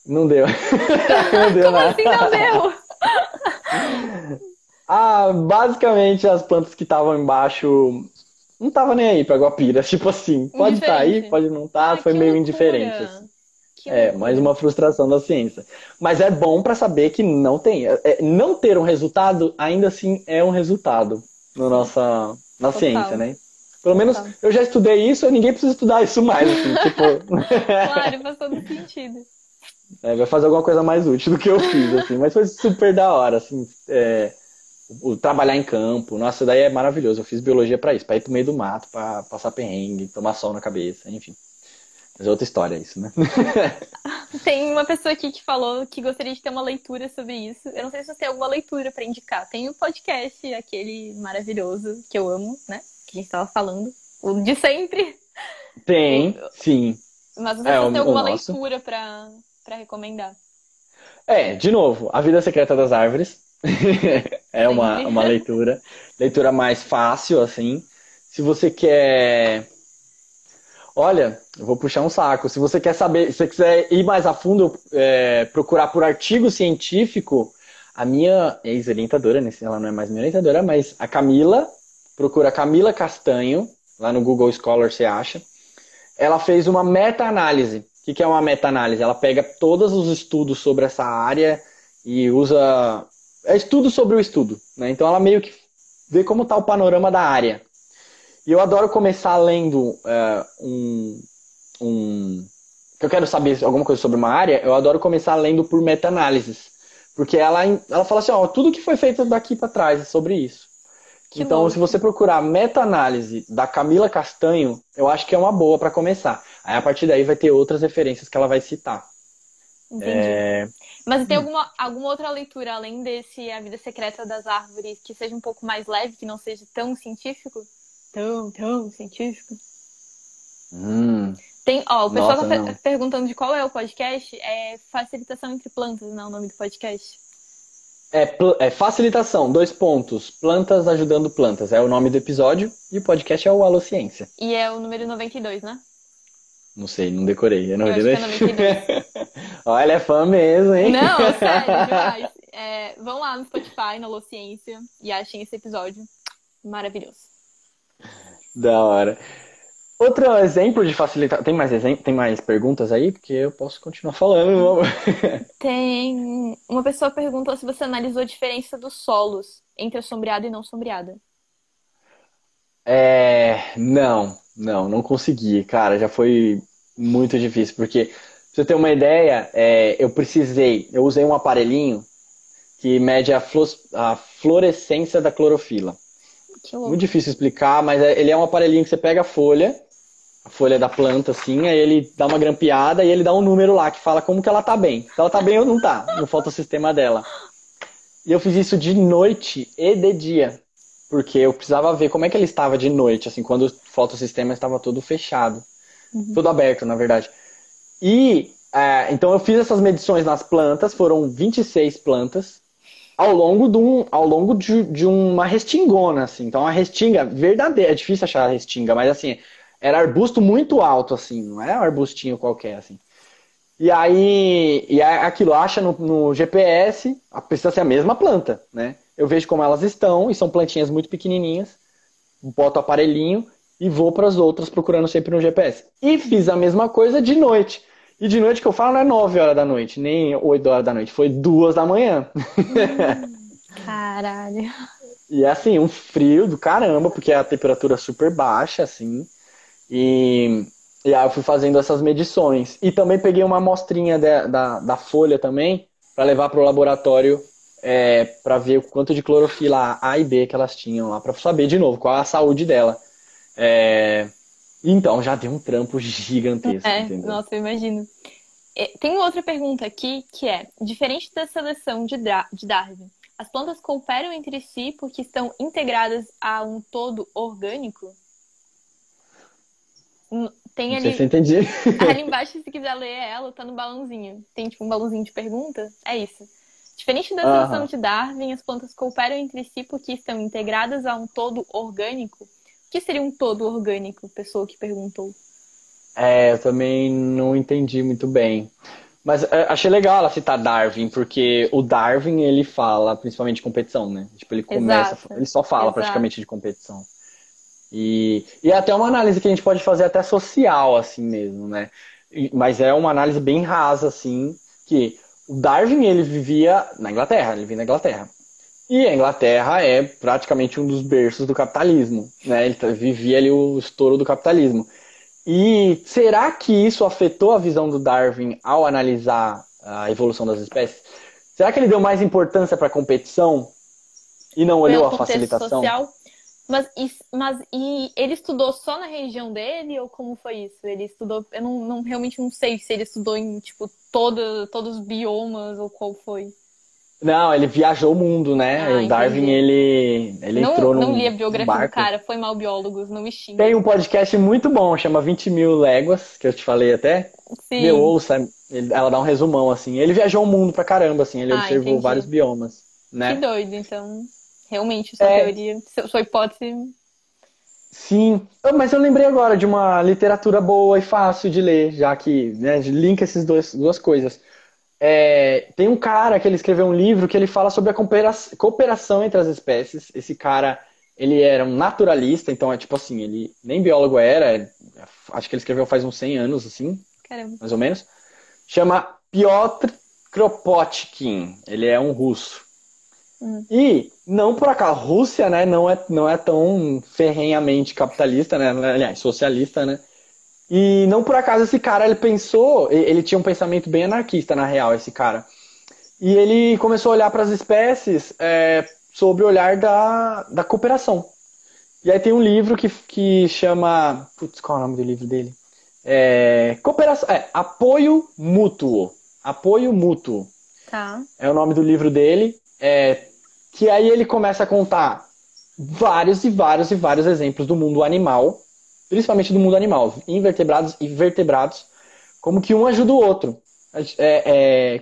Não deu. Não deu Como nada. assim não deu? Basicamente as plantas que estavam embaixo não tava nem aí pra guapira. Tipo assim, pode estar aí, Indiferente. pode não estar, foi Que meio loucura. indiferente. Assim. Que loucura. Mais uma frustração da ciência. Mas é bom pra saber que não tem. Não ter um resultado, ainda assim, é um resultado na ciência, né? Pelo menos eu já estudei isso, ninguém precisa estudar isso mais, assim, tipo. Claro, faz todo sentido. Vai fazer alguma coisa mais útil do que eu fiz, assim. Mas foi super da hora, assim. O trabalhar em campo, nossa, daí é maravilhoso. Eu fiz biologia pra isso, pra ir pro meio do mato, pra passar perrengue, tomar sol na cabeça, enfim. Mas é outra história isso, né? Tem uma pessoa aqui que falou que gostaria de ter uma leitura sobre isso. Eu não sei se você tem alguma leitura pra indicar. Tem o podcast, aquele maravilhoso que eu amo, né? Que a gente tava falando. O de sempre. Tem, sim. Mas não sei se você tem alguma nosso. leitura pra recomendar. De novo, A Vida Secreta das Árvores. É uma leitura mais fácil, assim. Se você quer... Olha, eu vou puxar um saco. Se você quer saber, se você quiser ir mais a fundo, procurar por artigo científico, a minha ex-orientadora, ela não é mais minha orientadora, mas a Camila, procura Camila Castanho, lá no Google Scholar você acha. Ela fez uma meta-análise. O que é uma meta-análise? Ela pega todos os estudos sobre essa área e usa é estudo sobre o estudo, né? Então ela meio que vê como está o panorama da área. E eu adoro começar lendo que eu quero saber alguma coisa sobre uma área, eu adoro começar lendo por meta-análises. Porque ela fala assim, ó, tudo que foi feito daqui para trás é sobre isso. Que Então, se louco. você procurar meta-análise da Camila Castanho, eu acho que é uma boa para começar. Aí, a partir daí, vai ter outras referências que ela vai citar. Entendi. Mas tem alguma outra leitura, além desse A Vida Secreta das Árvores, que seja um pouco mais leve, que não seja tão científico? Tão científico? Tem, ó, o pessoal Nossa, tá não. perguntando de qual é o podcast. É Facilitação entre Plantas, não é o nome do podcast? É facilitação, 2 pontos. Plantas ajudando plantas. É o nome do episódio. E o podcast é o Alociência. E é o número 92, né? Não sei, não decorei. É Eu acho que é 92? 92. Olha, é fã mesmo, hein? Não, sério, demais. Vão lá no Spotify, na Alociência, e achem esse episódio maravilhoso. Da hora. Outro exemplo de facilitação. Tem mais perguntas aí? Porque eu posso continuar falando. Tem. Uma pessoa perguntou se você analisou a diferença dos solos entre a sombreada e não sombreada. Não consegui, cara, já foi muito difícil, porque, pra você ter uma ideia, eu usei um aparelhinho que mede a fluorescência da clorofila. Que Muito louco. difícil explicar, mas ele é um aparelhinho que você pega a folha da planta, assim, aí ele dá uma grampeada e ele dá um número lá que fala como que ela tá bem. Se ela tá bem ou não tá, no fotossistema dela. E eu fiz isso de noite e de dia. Porque eu precisava ver como é que ele estava de noite, assim, quando o fotossistema estava todo fechado. Todo aberto, na verdade. Então eu fiz essas medições nas plantas, foram 26 plantas, ao longo de uma restingona, assim. Então, uma restinga verdadeira. É difícil achar a restinga, mas assim, era arbusto muito alto, assim, não é um arbustinho qualquer, assim. E aí aquilo acha no GPS, precisa ser a mesma planta, né? Eu vejo como elas estão, e são plantinhas muito pequenininhas, boto o aparelhinho e vou para as outras procurando sempre no GPS. E fiz a mesma coisa de noite. E de noite que eu falo não é 9 horas da noite, nem 8 horas da noite, foi 2 da manhã. Caralho. E é assim, um frio do caramba, porque a temperatura é super baixa, assim. E aí eu fui fazendo essas medições. E também peguei uma amostrinha da folha também, para levar para o laboratório, para ver o quanto de clorofila A e B que elas tinham lá, para saber de novo qual a saúde dela. Então, já deu um trampo gigantesco, entendeu? Nossa, eu imagino. Tem uma outra pergunta aqui que é: diferente da seleção de Darwin, as plantas cooperam entre si porque estão integradas a um todo orgânico? Tem Não sei se eu entendi. ali embaixo, se quiser ler ela, tá no balãozinho. Tem tipo um balãozinho de pergunta? É isso. Diferente da seleção Aham. de Darwin, as plantas cooperam entre si porque estão integradas a um todo orgânico. O que seria um todo orgânico? Pessoa que perguntou. Eu também não entendi muito bem. Mas achei legal ela citar Darwin, porque o Darwin, ele fala principalmente de competição, né? Tipo, Exato. ele só fala Exato. praticamente de competição. E é até uma análise que a gente pode fazer até social, assim mesmo, né? Mas é uma análise bem rasa, assim, que o Darwin, ele vivia na Inglaterra, ele vivia na Inglaterra. E a Inglaterra é praticamente um dos berços do capitalismo, né? Ele vivia ali o estouro do capitalismo. E será que isso afetou a visão do Darwin ao analisar a evolução das espécies? Será que ele deu mais importância para a competição e não olhou Pelo a contexto facilitação? social. Mas ele estudou só na região dele ou como foi isso? Ele estudou, eu realmente não sei se ele estudou em tipo todos os biomas ou qual foi. Não, ele viajou o mundo, né? Ah, O Darwin, entendi. ele Não, entrou não li a num biografia do barco. cara, foi mal biólogos, não me Tem xinguem. um podcast muito bom, chama 20 Mil Léguas, que eu te falei até. Meu, Sim. ouça, ela dá um resumão, assim. Ele viajou o mundo pra caramba, assim, ele Ah, observou vários entendi. biomas, Que né? doido, então. Realmente, sua É, teoria, sua hipótese. sim. Mas eu lembrei agora de uma literatura boa e fácil de ler, já que, né, linka essas duas coisas. Tem um cara que ele escreveu um livro que ele fala sobre a cooperação entre as espécies. Esse cara, ele era um naturalista, então é tipo assim, ele nem biólogo acho que ele escreveu faz uns 100 anos, assim, Caramba. mais ou menos. Chama Piotr Kropotkin, ele é um russo. E, não por acaso, a Rússia, né, não é tão ferrenhamente capitalista, né, aliás, socialista, né, e não por acaso esse cara, ele pensou, ele tinha um pensamento bem anarquista, na real, esse cara. E ele começou a olhar para as espécies sob o olhar da cooperação. E aí tem um livro que chama... Putz, qual é o nome do livro dele? Cooperação, Apoio Mútuo. Apoio Mútuo. Tá. É o nome do livro dele. Que aí ele começa a contar vários e vários e vários exemplos do mundo animal, principalmente do mundo animal, invertebrados e vertebrados, como que um ajuda o outro.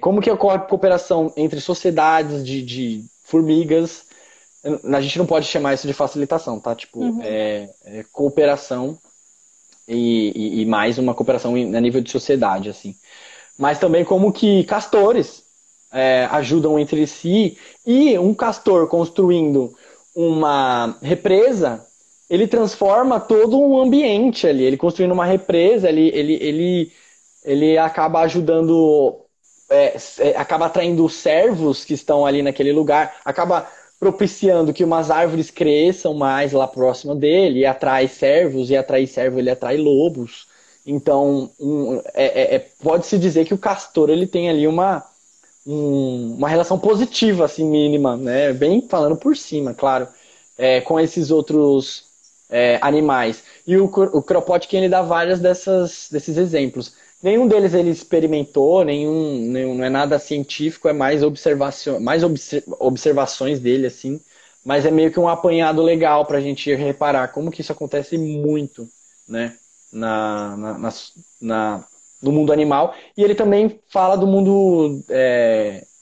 Como que ocorre cooperação entre sociedades de formigas. A gente não pode chamar isso de facilitação, tá? Tipo, cooperação e mais uma cooperação a nível de sociedade, assim. Mas também como que castores ajudam entre si, e um castor construindo uma represa, ele transforma todo um ambiente ali. Ele construindo uma represa, ele acaba ajudando, acaba atraindo os servos que estão ali naquele lugar, acaba propiciando que umas árvores cresçam mais lá próximo dele, e atrai servos, e atrai servo ele atrai lobos. Então, pode-se dizer que o castor ele tem ali uma relação positiva, assim, mínima, né? Bem falando por cima, claro, com esses outros animais. E o Kropotkin ele dá vários desses exemplos. Nenhum deles ele experimentou, não é nada científico, é mais observações dele, assim, mas é meio que um apanhado legal para a gente reparar como que isso acontece muito, né, no mundo animal. E ele também fala do mundo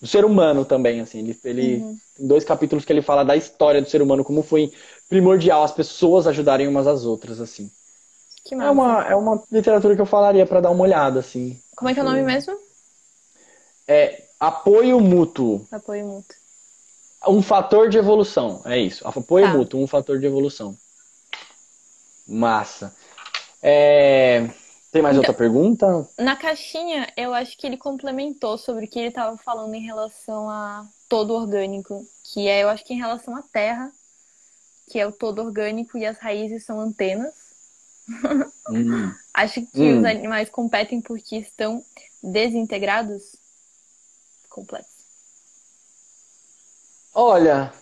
do ser humano também, assim, ele tem 2 capítulos que ele fala da história do ser humano, como foi primordial as pessoas ajudarem umas às outras, assim. Que massa. É uma literatura que eu falaria para dar uma olhada, assim. Como é que é o nome mesmo? Apoio mútuo. Apoio mútuo. Um fator de evolução, é isso. Apoio Tá. mútuo, um fator de evolução. Massa. Tem mais outra pergunta? Na caixinha, eu acho que ele complementou sobre o que ele estava falando em relação a todo orgânico, que eu acho que em relação à terra, que é o todo orgânico e as raízes são antenas. Acho que os animais competem porque estão desintegrados? Complexo. Olha,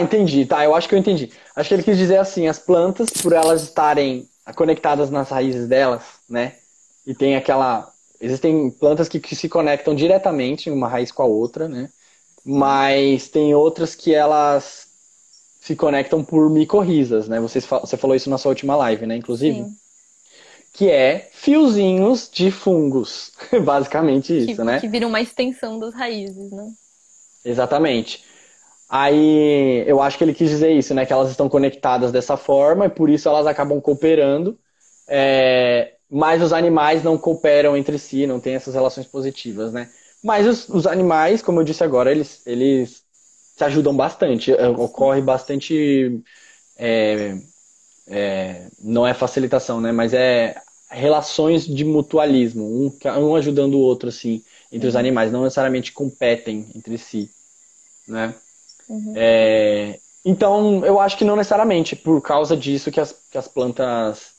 entendi. Tá, eu acho que eu entendi. Acho que ele quis dizer assim, as plantas, por elas estarem conectadas nas raízes delas, né? E tem existem plantas que se conectam diretamente uma raiz com a outra, né? Mas tem outras que elas se conectam por micorrizas, né? Você falou isso na sua última live, né? Inclusive. Sim. Que é fiozinhos de fungos. Basicamente isso, né? Que viram uma extensão das raízes, né? Exatamente. Aí eu acho que ele quis dizer isso, né? Que elas estão conectadas dessa forma e por isso elas acabam cooperando. Mas os animais não cooperam entre si, não tem essas relações positivas, né? Mas os animais, como eu disse agora, eles se ajudam bastante. Ocorre bastante. Não é facilitação, né? Mas relações de mutualismo, um ajudando o outro, assim, entre os animais, não necessariamente competem entre si, né? Então, eu acho que não necessariamente, por causa disso que as plantas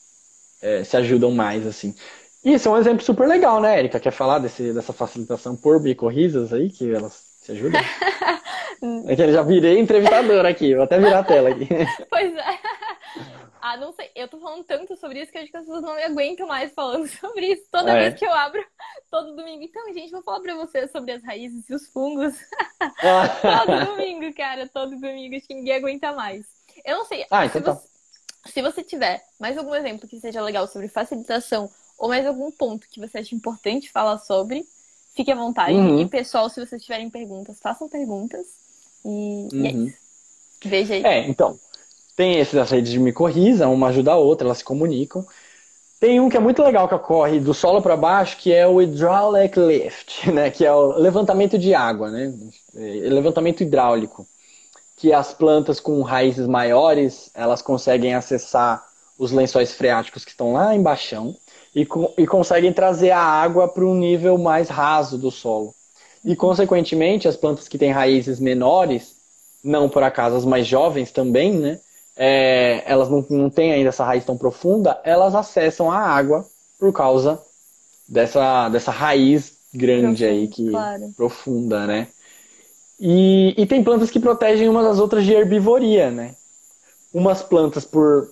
se ajudam mais, assim. E isso é um exemplo super legal, né, Erika? Quer falar dessa facilitação por micorrizas aí, que elas se ajudam? É que eu já virei entrevistador aqui, vou até virar a tela aqui. Pois é. Não sei. Eu tô falando tanto sobre isso que eu acho que as pessoas não me aguentam mais falando sobre isso. Toda vez que eu abro, todo domingo. Então, gente, vou falar pra vocês sobre as raízes e os fungos. Todo domingo, cara. Todo domingo. Acho que ninguém aguenta mais. Eu não sei. Então Se você tiver mais algum exemplo que seja legal sobre facilitação ou mais algum ponto que você acha importante falar sobre, fique à vontade. E, pessoal, se vocês tiverem perguntas, façam perguntas. E é isso. Veja aí. Então. Tem essas redes de micorriza, uma ajuda a outra, elas se comunicam. Tem um que é muito legal que ocorre do solo para baixo, que é o hydraulic lift, né? Que é o levantamento de água, né? Levantamento hidráulico. Que as plantas com raízes maiores, elas conseguem acessar os lençóis freáticos que estão lá embaixo e conseguem trazer a água para um nível mais raso do solo. E, consequentemente, as plantas que têm raízes menores, não por acaso as mais jovens também, né? Elas não têm ainda essa raiz tão profunda, elas acessam a água por causa dessa raiz grande aí, Profundo, que claro. profunda, né? E tem plantas que protegem umas das outras de herbivoria, né? Umas plantas por...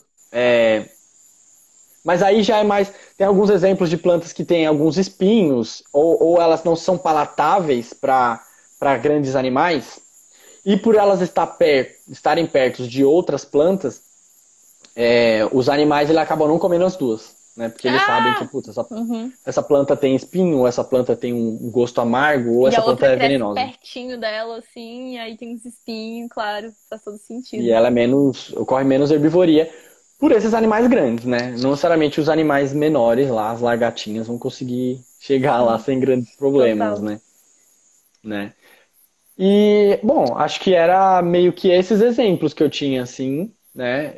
Mas aí já é mais... Tem alguns exemplos de plantas que têm alguns espinhos, ou elas não são palatáveis para grandes animais, e por elas estarem perto de outras plantas, os animais eles acabam não comendo as duas, né? Porque eles sabem que, Ah! putz, Uhum. essa planta tem espinho, ou essa planta tem um gosto amargo, ou E essa a planta outra é cresce venenosa. pertinho dela, assim, e aí tem uns espinhos, claro, faz todo E sentido. ela ocorre menos herbivoria por esses animais grandes, né? Não necessariamente os animais menores lá, as lagartinhas, vão conseguir chegar lá Sim, sem grandes problemas, total. né? E, bom, acho que era meio que esses exemplos que eu tinha, assim, né?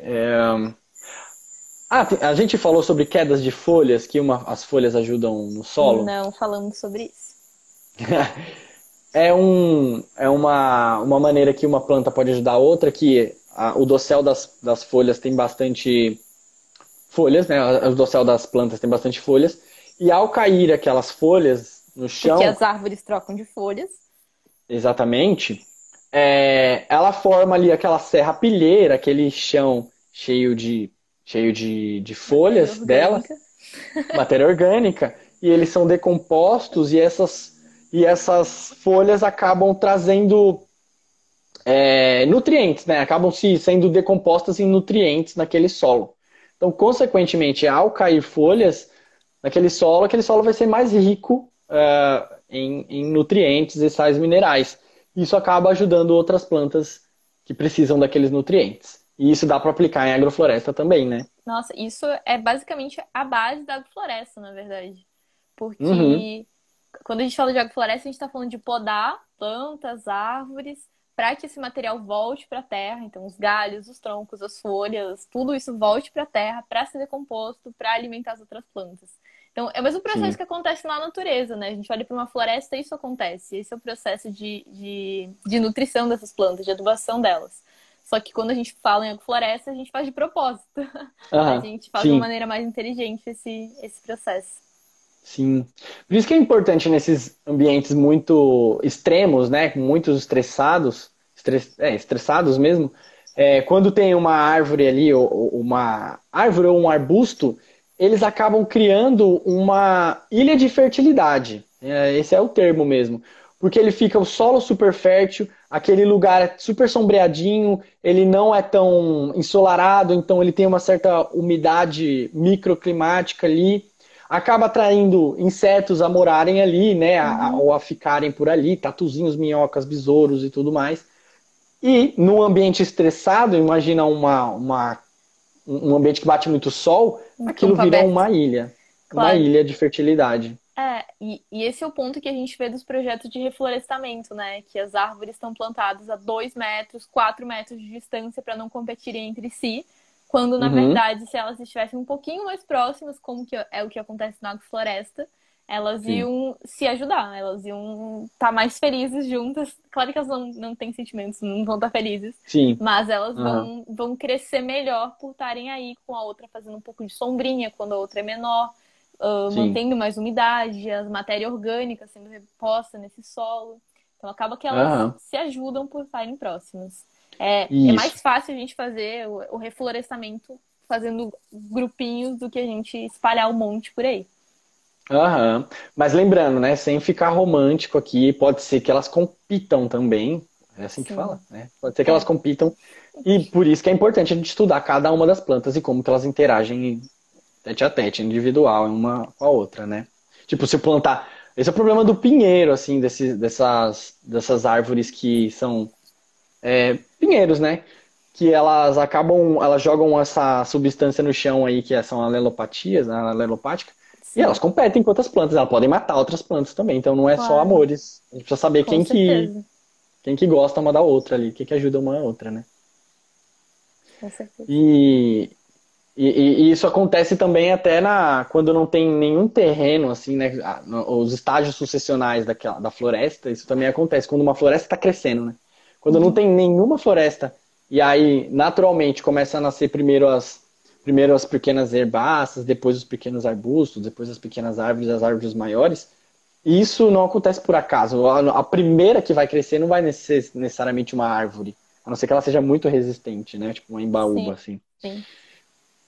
A gente falou sobre quedas de folhas, que as folhas ajudam no solo. Não falamos sobre isso. Uma maneira que uma planta pode ajudar a outra, que o dossel das folhas tem bastante folhas, né? O dossel das plantas tem bastante folhas. E ao cair aquelas folhas no Porque chão, as árvores trocam de folhas. exatamente, ela forma ali aquela serrapilheira, aquele chão cheio de Matéria folhas dela, orgânica. matéria orgânica, e eles são decompostos e essas folhas acabam trazendo nutrientes, né? Acabam sendo decompostas em nutrientes naquele solo. Então, consequentemente, ao cair folhas aquele solo vai ser mais rico em nutrientes e sais minerais. Isso acaba ajudando outras plantas que precisam daqueles nutrientes. E isso dá para aplicar em agrofloresta também, né? Nossa, isso é basicamente a base da agrofloresta, na verdade. Uhum, Porque quando a gente fala de agrofloresta, a gente está falando de podar plantas, árvores, para que esse material volte para a terra. Então, os galhos, os troncos, as folhas, tudo isso volte para a terra para ser decomposto, para alimentar as outras plantas. Então, é o mesmo processo sim. que acontece na natureza, né? A gente olha para uma floresta e isso acontece. Esse é o processo de nutrição dessas plantas, de adubação delas. Só que quando a gente fala em agrofloresta, a gente faz de propósito. A Aham, gente faz de uma sim. maneira mais inteligente esse processo. Sim. Por isso que é importante nesses ambientes muito extremos, né? Muitos estressados mesmo. Quando tem uma árvore ali, ou uma árvore ou um arbusto, eles acabam criando uma ilha de fertilidade. Esse é o termo mesmo. Porque ele fica o solo super fértil, aquele lugar é super sombreadinho, ele não é tão ensolarado, então ele tem uma certa umidade microclimática ali, acaba atraindo insetos a morarem ali, né, Uhum. ou a ficarem por ali, tatuzinhos, minhocas, besouros e tudo mais. E num ambiente estressado, imagina um ambiente que bate muito sol, Um aquilo campo vira aberto. uma Claro. ilha de fertilidade. E esse é o ponto que a gente vê dos projetos de reflorestamento, né? Que as árvores estão plantadas a 2 metros, 4 metros de distância para não competirem entre si, quando na Uhum, verdade, se elas estivessem um pouquinho mais próximas, como que é o que acontece na agrofloresta, elas sim, iam se ajudar, elas iam estar mais felizes juntas. Claro que elas não têm sentimentos, não vão estar felizes, sim, mas elas uhum, vão crescer melhor por estarem aí com a outra fazendo um pouco de sombrinha quando a outra é menor, sim, mantendo mais umidade, as matérias orgânicas sendo reposta nesse solo. Então acaba que elas uhum, se ajudam por estarem próximas. É isso. mais fácil a gente fazer o reflorestamento fazendo grupinhos do que a gente espalhar um monte por aí. Aham. Mas lembrando, né, sem ficar romântico aqui, pode ser que elas compitam também, é assim que fala, Sim. né? Pode ser que elas É, compitam, e por isso que é importante a gente estudar cada uma das plantas e como que elas interagem tete a tete, individual, uma com a outra, né? Tipo, se eu plantar. Esse é o problema do pinheiro, assim, dessas árvores que são pinheiros, né? Que elas jogam essa substância no chão aí, que são alelopatias, né? Alelopática, e elas sim, competem com outras plantas, elas podem matar outras plantas também, então não é só claro, amores. A gente precisa saber com certeza, quem que gosta uma da outra ali, quem que ajuda uma a outra, né? com certeza. E, E isso acontece também até quando não tem nenhum terreno, assim, né? Os estágios sucessionais da floresta, isso também acontece quando uma floresta está crescendo, né? Quando não Uhum. tem nenhuma floresta, e aí naturalmente começa a nascer primeiro as pequenas herbáceas, depois os pequenos arbustos, depois as pequenas árvores, as árvores maiores. E isso não acontece por acaso. A primeira que vai crescer não vai ser necessariamente uma árvore, a não ser que ela seja muito resistente, né? Tipo uma embaúba, Sim, assim. sim.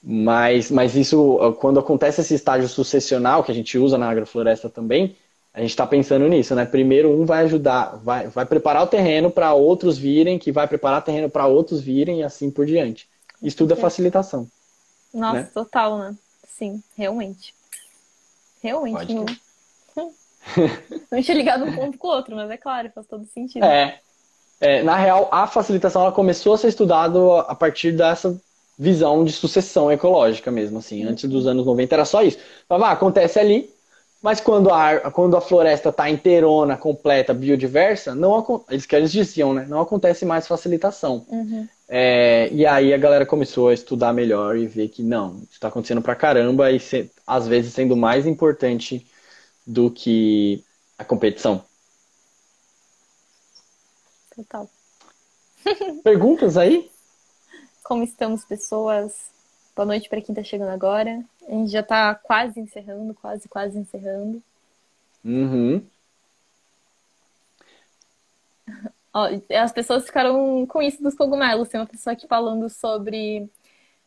Mas isso, quando acontece esse estágio sucessional, que a gente usa na agrofloresta também, a gente está pensando nisso, né? Primeiro um vai ajudar, vai preparar o terreno para outros virem, que vai preparar o terreno para outros virem e assim por diante. Com Isso tudo é certeza. facilitação, Nossa, né? total, né? Sim, realmente. Realmente, Pode não, crer. não tinha ligado um ponto com o outro, mas é claro, faz todo sentido. É, na real, a facilitação ela começou a ser estudada a partir dessa visão de sucessão ecológica mesmo, assim. Antes dos Uhum. anos 90 era só isso. Falava, acontece ali, mas quando a floresta está inteirona, completa, biodiversa, eles diziam, né? Não acontece mais facilitação. Uhum. E aí a galera começou a estudar melhor e ver que não, isso está acontecendo pra caramba e às vezes sendo mais importante do que a competição. Total. Perguntas aí? Como estamos, pessoas? Boa noite para quem tá chegando agora. A gente já tá quase encerrando, quase encerrando. Uhum. Ó, as pessoas ficaram com isso dos cogumelos. Tem uma pessoa aqui falando sobre.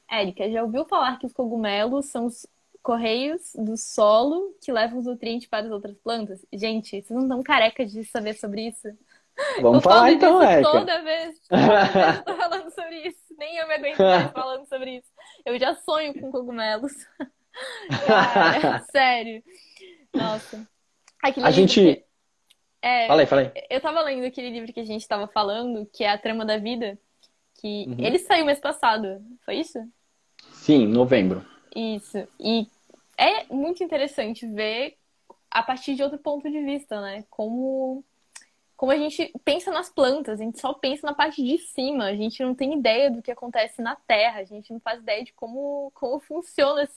Érica, já ouviu falar que os cogumelos são os correios do solo que levam os nutrientes para as outras plantas? Gente, vocês não estão carecas de saber sobre isso? Eu Vamos falar falo então, disso Érica. toda vez. Toda vez eu tô falando sobre isso. Nem eu me aguento mais falando sobre isso. Eu já sonho com cogumelos. Cara, sério. Nossa. Aquele A livro que. gente. É, Fala aí, fala aí. eu tava lendo aquele livro que a gente tava falando, que é A Trama da Vida, que Uhum. ele saiu mês passado. Foi isso? Sim, novembro. Isso. E é muito interessante ver a partir de outro ponto de vista, né? Como a gente pensa nas plantas, a gente só pensa na parte de cima, a gente não tem ideia do que acontece na terra, a gente não faz ideia de como funciona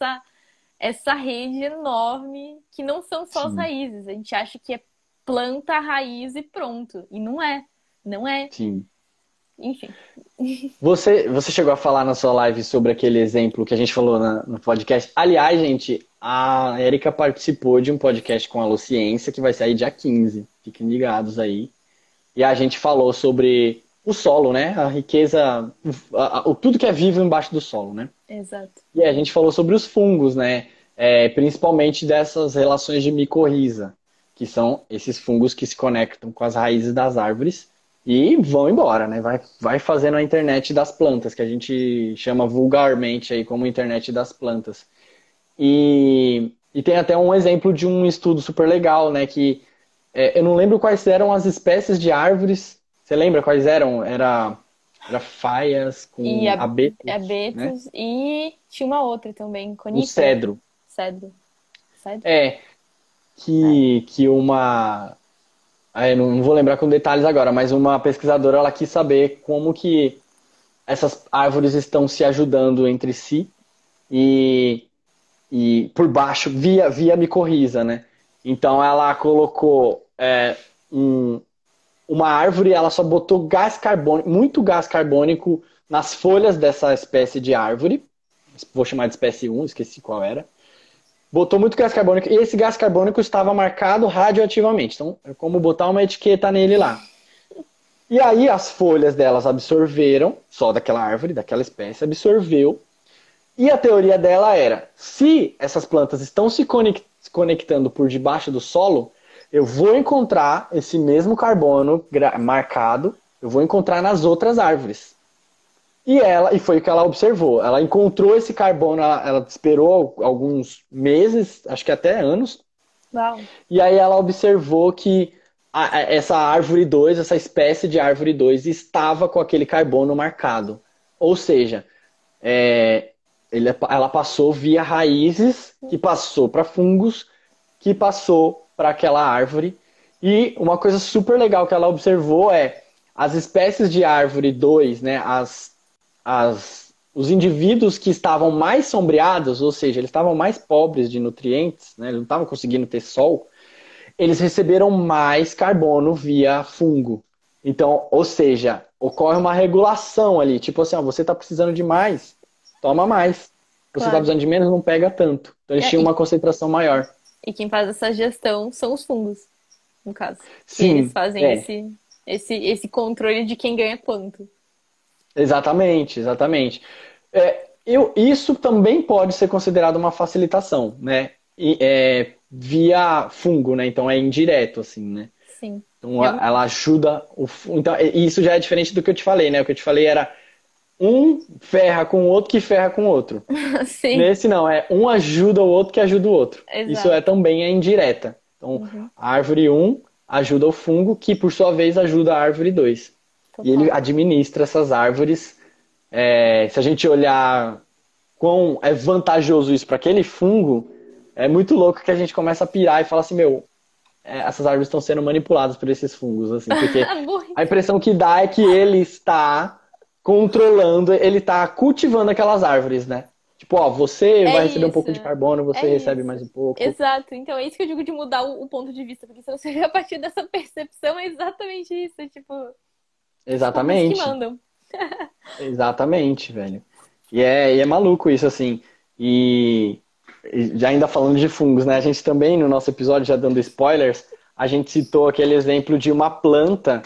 essa rede enorme, que não são só as Sim, raízes. A gente acha que é planta, raiz e pronto. E não é. Não é. sim. Enfim. Você chegou a falar na sua live sobre aquele exemplo que a gente falou no podcast. Aliás, gente, a Erika participou de um podcast com a Luciência que vai sair dia 15. Fiquem ligados aí. E a gente falou sobre o solo, né? A riqueza, tudo que é vivo embaixo do solo, né? Exato. E a gente falou sobre os fungos, né? Principalmente dessas relações de micorriza, que são esses fungos que se conectam com as raízes das árvores e vão embora, né? Vai fazendo a internet das plantas, que a gente chama vulgarmente aí como internet das plantas. E tem até um exemplo de um estudo super legal, né? Que eu não lembro quais eram as espécies de árvores. Você lembra quais eram? Era faias E com abetos, né? abetos e tinha uma outra também, O conífera. cedro. Cedro. Cedro? É, É. que uma. Eu não vou lembrar com detalhes agora, mas uma pesquisadora ela quis saber como que essas árvores estão se ajudando entre si e, e por baixo, via micorriza, né? Então ela colocou um- uma árvore, ela só botou gás carbônico, muito gás carbônico nas folhas dessa espécie de árvore. Vou chamar de espécie um, esqueci qual era. Botou muito gás carbônico e esse gás carbônico estava marcado radioativamente. Então, é como botar uma etiqueta nele lá. E aí as folhas delas absorveram, só daquela árvore, daquela espécie, absorveu. E a teoria dela era: se essas plantas estão se conectando por debaixo do solo, eu vou encontrar esse mesmo carbono marcado, eu vou encontrar nas outras árvores. E foi o que ela observou. Ela encontrou esse carbono, ela esperou alguns meses, acho que até anos, Uau. e aí ela observou que essa árvore 2, essa espécie de árvore 2, estava com aquele carbono marcado. Ou seja, ela passou via raízes, que passou para fungos, que passou para aquela árvore. E uma coisa super legal que ela observou é as espécies de árvore 2, né, as os indivíduos que estavam mais sombreados, ou seja, eles estavam mais pobres de nutrientes, né, eles não estavam conseguindo ter sol, eles receberam mais carbono via fungo. Então, ou seja, ocorre uma regulação ali, tipo assim, ó, você está precisando de mais, toma mais. Você está Claro. precisando de menos, não pega tanto. Então eles tinham E, uma concentração maior. e quem faz essa gestão são os fungos, no caso. Que eles Sim, fazem esse controle de quem ganha quanto. exatamente, exatamente. Isso também pode ser considerado uma facilitação, né? Via fungo, né? Então é indireto, assim, né? Sim. Então ela ajuda então, e isso já é diferente do que eu te falei, né? O que eu te falei era um ferra com o outro que ferra com o outro. Sim, Nesse não, é um ajuda o outro que ajuda o outro. Isso exato. também é indireta. Então, Uhum. a árvore um ajuda o fungo, que por sua vez ajuda a árvore 2. E ele Total. administra essas árvores. Se a gente olhar quão é vantajoso isso para aquele fungo, é muito louco que a gente começa a pirar e fala assim, meu, essas árvores estão sendo manipuladas por esses fungos, assim, porque a Muito. impressão que dá é que ele está controlando, ele está cultivando aquelas árvores, né? Tipo, ó, você É vai receber um isso. pouco de carbono, É você recebe isso. mais um pouco. Exato. Então é isso que eu digo de mudar o ponto de vista. Porque se você vê a partir dessa percepção, é exatamente isso. É tipo, os fungos que Exatamente, mandam. exatamente, velho. E é maluco isso, assim. E já ainda falando de fungos, né? A gente também, no nosso episódio, já dando spoilers, a gente citou aquele exemplo de uma planta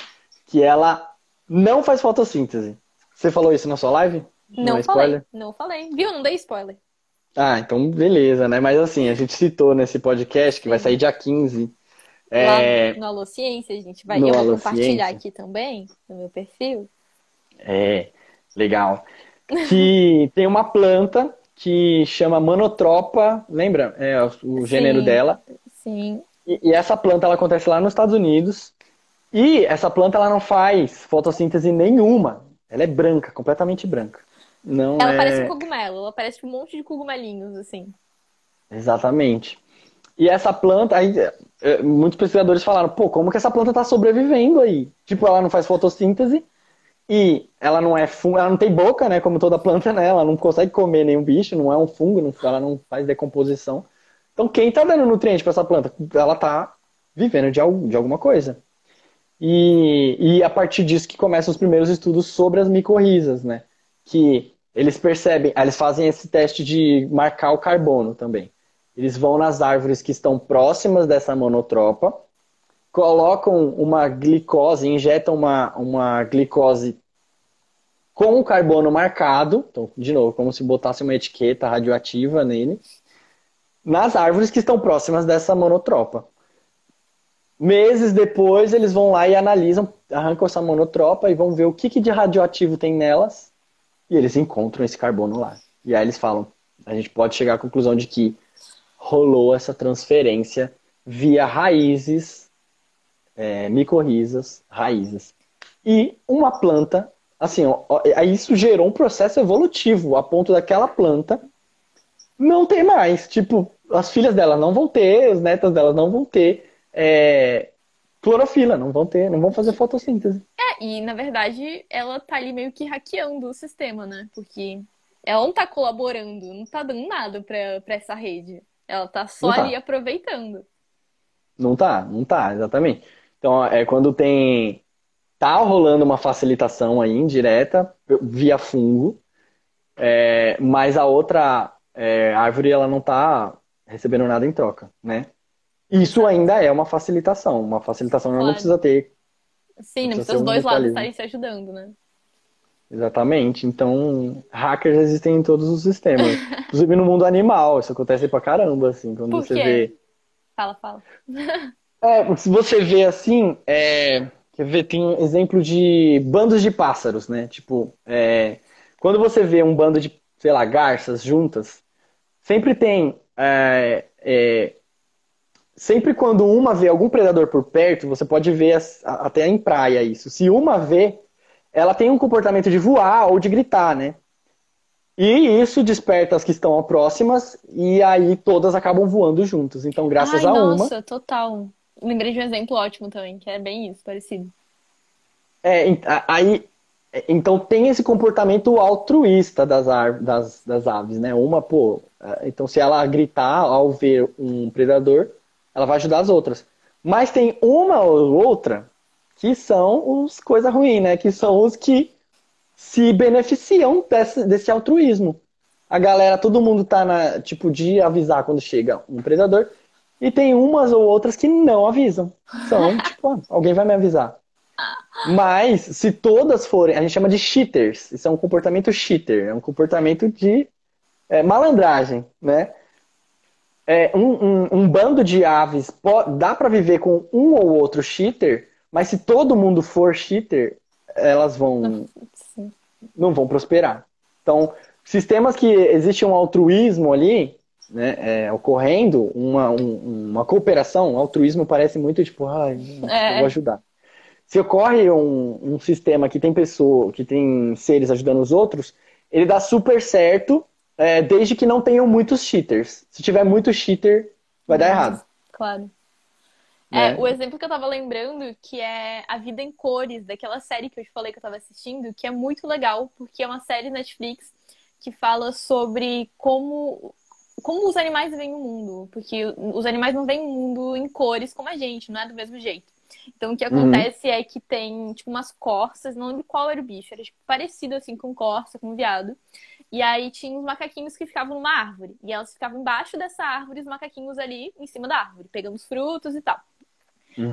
que ela não faz fotossíntese. Você falou isso na sua live? Não Não é falei, spoiler? não falei. Viu? Não dei spoiler. Ah, então beleza, né? Mas assim, a gente citou nesse podcast que vai sair Sim. dia 15, Lá é, no Alô Ciência, a gente vai. Eu no vou compartilhar Alociência. aqui também no meu perfil. É, legal. Que tem uma planta que chama Manotropa, lembra? É o gênero Sim, dela. sim. E essa planta ela acontece lá nos Estados Unidos. E essa planta ela não faz fotossíntese nenhuma. Ela é branca, completamente branca. Não Ela parece um é cogumelo, ela parece um monte de cogumelinhos, assim. exatamente. E essa planta, aí, muitos pesquisadores falaram, pô, como que essa planta está sobrevivendo aí? Tipo, ela não faz fotossíntese e ela não é fungo, ela não tem boca, né, como toda planta, né? Ela não consegue comer nenhum bicho, não é um fungo, ela não faz decomposição. Então, quem está dando nutriente para essa planta? Ela está vivendo de alguma coisa. E a partir disso que começam os primeiros estudos sobre as micorrizas, né? Que eles percebem, eles fazem esse teste de marcar o carbono também. Eles vão nas árvores que estão próximas dessa monotropa, colocam uma glicose, injetam uma glicose com o carbono marcado, então, de novo, como se botasse uma etiqueta radioativa nele, nas árvores que estão próximas dessa monotropa. Meses depois, eles vão lá e analisam, arrancam essa monotropa e vão ver o que de radioativo tem nelas, e eles encontram esse carbono lá. E aí eles falam, a gente pode chegar à conclusão de que rolou essa transferência via raízes, micorrizas, raízes. E uma planta, assim, aí isso gerou um processo evolutivo, a ponto daquela planta não ter mais. Tipo, as filhas dela não vão ter, as netas delas não vão ter clorofila, não vão ter, não vão fazer fotossíntese. E na verdade, ela tá ali meio que hackeando o sistema, né? Porque ela não tá colaborando, não tá dando nada pra essa rede. Ela tá só Não ali tá. aproveitando. Não tá, exatamente. Então, quando tá rolando uma facilitação aí indireta via fungo, mas a outra árvore ela não tá recebendo nada em troca, né? Isso Exato, ainda é uma facilitação. Uma facilitação não claro. precisa ter, Sim, não não precisa precisa ser os um dois lados mutualismo. estarem se ajudando, né? Exatamente. Então, hackers existem em todos os sistemas. Inclusive no mundo animal, isso acontece pra caramba, assim, quando Por você quê? vê. Fala, fala. Se você vê assim, quer ver, tem um exemplo de bandos de pássaros, né? Tipo, quando você vê um bando de, sei lá, garças juntas, sempre tem. Sempre quando uma vê algum predador por perto, você pode ver até em praia isso. Se uma vê, ela tem um comportamento de voar ou de gritar, né? E isso desperta as que estão próximas e aí todas acabam voando juntas. Então, graças Ai, a uma. nossa, total. Lembrei de um exemplo ótimo também, que é bem isso, parecido. Aí Então tem esse comportamento altruísta das aves, né? Então se ela gritar ao ver um predador, ela vai ajudar as outras. Mas tem uma ou outra que são os coisa ruim, né? Que são os que se beneficiam desse altruísmo. A galera, todo mundo tá tipo, de avisar quando chega um predador, e tem umas ou outras que não avisam. São, tipo, alguém vai me avisar. Mas, se todas forem, a gente chama de cheaters. Isso é um comportamento cheater, é um comportamento de malandragem, né? Um bando de aves dá para viver com um ou outro cheater, mas se todo mundo for cheater, elas não vão prosperar. Então, sistemas que existe um altruísmo ali, né, ocorrendo, uma cooperação, altruísmo parece muito tipo, eu vou ajudar. Se ocorre um sistema que tem que tem seres ajudando os outros, ele dá super certo, desde que não tenham muitos cheaters. Se tiver muito cheater, vai dar errado. Claro. O exemplo que eu tava lembrando, que é A Vida em Cores, daquela série que eu te falei que eu tava assistindo, que é muito legal, porque é uma série Netflix que fala sobre como os animais veem o mundo. Porque os animais não veem o mundo em cores como a gente, não é do mesmo jeito. Então o que acontece é que tem tipo umas corças, não lembro qual era o bicho, era tipo, parecido assim com corça, com viado. E aí tinha uns macaquinhos que ficavam numa árvore. E elas ficavam embaixo dessa árvore, os macaquinhos ali em cima da árvore, pegando os frutos e tal.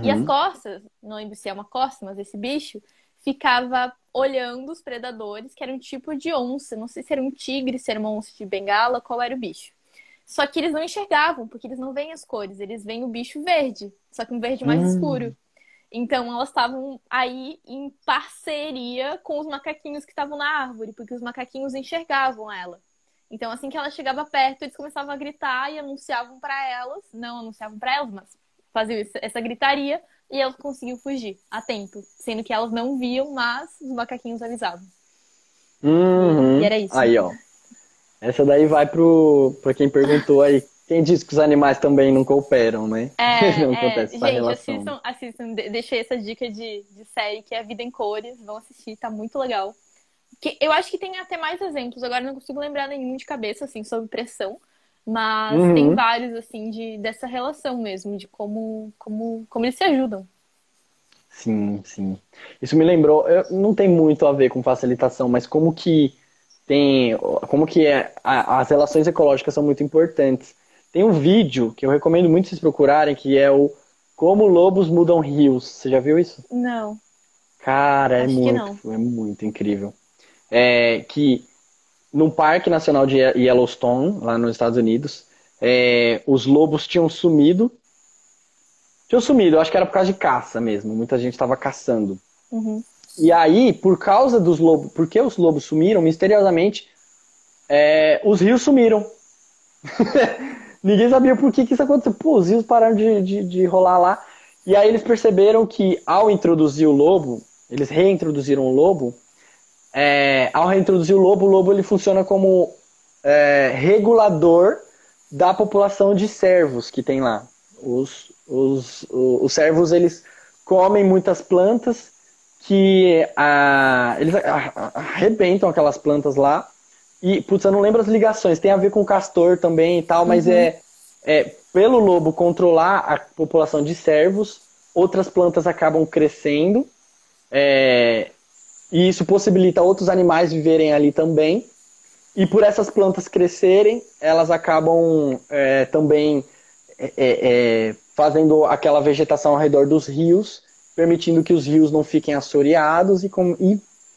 E as corças, não lembro se é uma corça, mas esse bicho ficava olhando os predadores, que era um tipo de onça. Não sei se era um tigre, se era uma onça de bengala, qual era o bicho. Só que eles não enxergavam, porque eles não veem as cores, eles veem o bicho verde, só que um verde mais escuro. Então elas estavam aí em parceria com os macaquinhos que estavam na árvore, porque os macaquinhos enxergavam ela. Então assim que ela chegava perto, eles começavam a gritar e anunciavam para elas, não anunciavam para elas, mas faziam essa gritaria e elas conseguiam fugir a tempo, sendo que elas não viam, mas os macaquinhos avisavam. E era isso. Aí, ó. Essa daí vai pra quem perguntou aí. Quem disse que os animais também não cooperam, né? Não acontece essa relação. Gente, assistam. Deixei essa dica de série que é A Vida em Cores. Vão assistir, tá muito legal. Eu acho que tem até mais exemplos. Agora não consigo lembrar nenhum de cabeça, assim, sob pressão. Mas tem vários, assim, dessa relação mesmo, de como eles se ajudam. Sim, sim. Isso me lembrou, não tem muito a ver com facilitação, mas como que as relações ecológicas são muito importantes. Tem um vídeo que eu recomendo muito vocês procurarem, que é o Como Lobos Mudam Rios. Você já viu isso? Não. Cara, é muito incrível. Que no Parque Nacional de Yellowstone, lá nos Estados Unidos, os lobos tinham sumido. Eu acho que era por causa de caça mesmo. Muita gente estava caçando. E aí, por causa dos lobos, porque os lobos sumiram, misteriosamente, os rios sumiram. Ninguém sabia por que isso aconteceu. Pô, os rios pararam de rolar lá. E aí eles perceberam que ao introduzir o lobo, eles reintroduziram o lobo. Ao reintroduzir o lobo ele funciona como regulador da população de cervos que tem lá. Os cervos, eles comem muitas plantas que eles arrebentam aquelas plantas lá. E, putz, eu não lembro as ligações. Tem a ver com o castor também e tal, mas pelo lobo controlar a população de cervos, outras plantas acabam crescendo. E isso possibilita outros animais viverem ali também. E por essas plantas crescerem, elas acabam também fazendo aquela vegetação ao redor dos rios, permitindo que os rios não fiquem assoreados e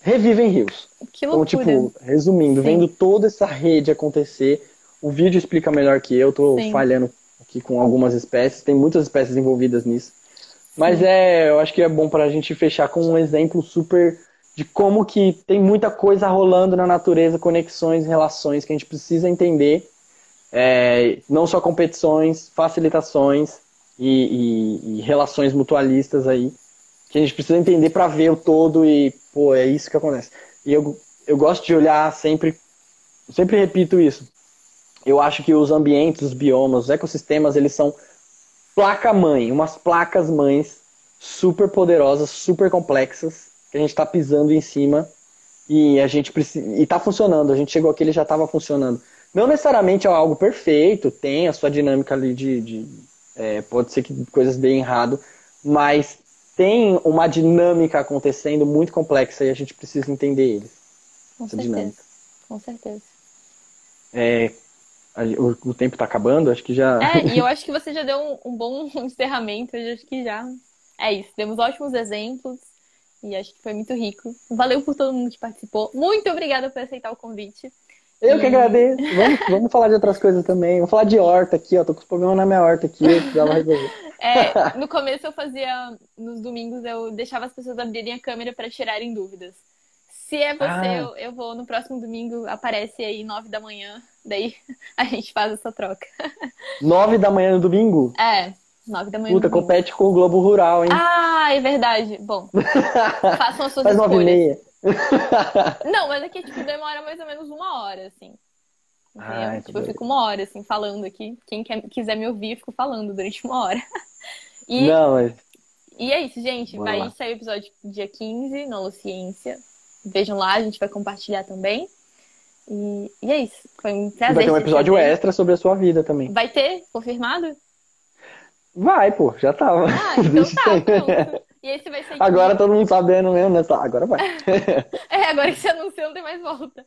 revivem rios. Que loucura. Então, tipo, resumindo, vendo toda essa rede acontecer, o vídeo explica melhor que eu, tô falhando aqui com algumas espécies, tem muitas espécies envolvidas nisso. Mas eu acho que é bom pra gente fechar com um exemplo super de como que tem muita coisa rolando na natureza, conexões, relações que a gente precisa entender, não só competições, facilitações e relações mutualistas aí, que a gente precisa entender para ver o todo e, pô, é isso que acontece. E eu gosto de olhar sempre repito isso, eu acho que os ambientes, os biomas, os ecossistemas, eles são placa-mãe, umas placas-mães super poderosas, super complexas, que a gente está pisando em cima e a gente precisa, e tá funcionando, a gente chegou aqui, ele já estava funcionando. Não necessariamente é algo perfeito, tem a sua dinâmica ali pode ser que coisas deem errado, mas tem uma dinâmica acontecendo muito complexa e a gente precisa entender eles, Com essa certeza. dinâmica. Com certeza. O tempo tá acabando, acho que já. E eu acho que você já deu um bom encerramento. Eu acho que já é isso. Demos ótimos exemplos e acho que foi muito rico. Valeu por todo mundo que participou. Muito obrigada por aceitar o convite. Eu que agradeço. Vamos falar de outras coisas também. Vamos falar de horta aqui, ó. Tô com os problemas na minha horta aqui, eu precisava resolver. No começo eu fazia, nos domingos, eu deixava as pessoas abrirem a câmera para tirarem dúvidas. Se é você, Ah, eu vou no próximo domingo, aparece aí 9 da manhã, daí a gente faz essa troca. 9 da manhã no domingo? 9 da manhã no Puta, domingo. compete com o Globo Rural, hein? É verdade. Bom, façam as suas Faz 9h30. escolhas. Não, mas aqui, tipo, demora mais ou menos 1 hora, assim. Entendeu? Tipo, eu fico 1 hora, assim, falando aqui. Quem quiser me ouvir, eu fico falando durante 1 hora. E, Não, mas. e é isso, gente. Bora Vai lá. sair o episódio dia 15 na Ciência. Vejam lá, a gente vai compartilhar também. E é isso. Foi um prazer. Vai ter um te episódio trazer. extra sobre a sua vida também. Vai ter? Confirmado? Vai, pô, já tava. Então tá, pronto. E esse vai ser. Agora todo mundo sabendo mesmo, né? Agora vai. Agora que você anunciou, não tem mais volta.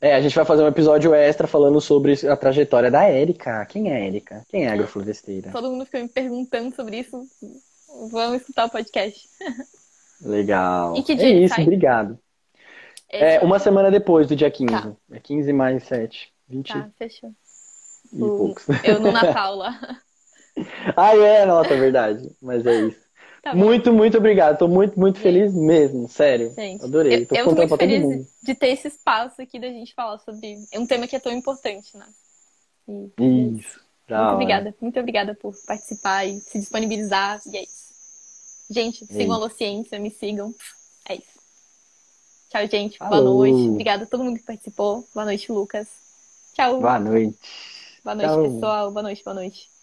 A gente vai fazer um episódio extra falando sobre a trajetória da Érica. Quem é a Érica? Quem é a agrofloresteira? Todo mundo fica me perguntando sobre isso. Vamos escutar o podcast. Legal. E que dia É ele isso, sai? obrigado. Uma semana depois do dia 15. Tá. É 15 mais 7. 20 Tá, fechou. e poucos. Eu no Natal lá. Nossa, verdade. Mas é isso. Tá bom. Muito, muito obrigado. Tô muito, muito feliz mesmo. Sério. Gente, Adorei. Tô eu contando muito pra todo feliz mundo. de ter esse espaço aqui da gente falar sobre um tema que é tão importante, né? Isso. Muito obrigada por participar e se disponibilizar. E é isso. Gente, sigam a Alociência, me sigam. É isso. Tchau, gente. Falou. Boa noite. Obrigada a todo mundo que participou. Boa noite, Lucas. Tchau. Boa noite. Boa noite, Tchau. pessoal. Boa noite, boa noite.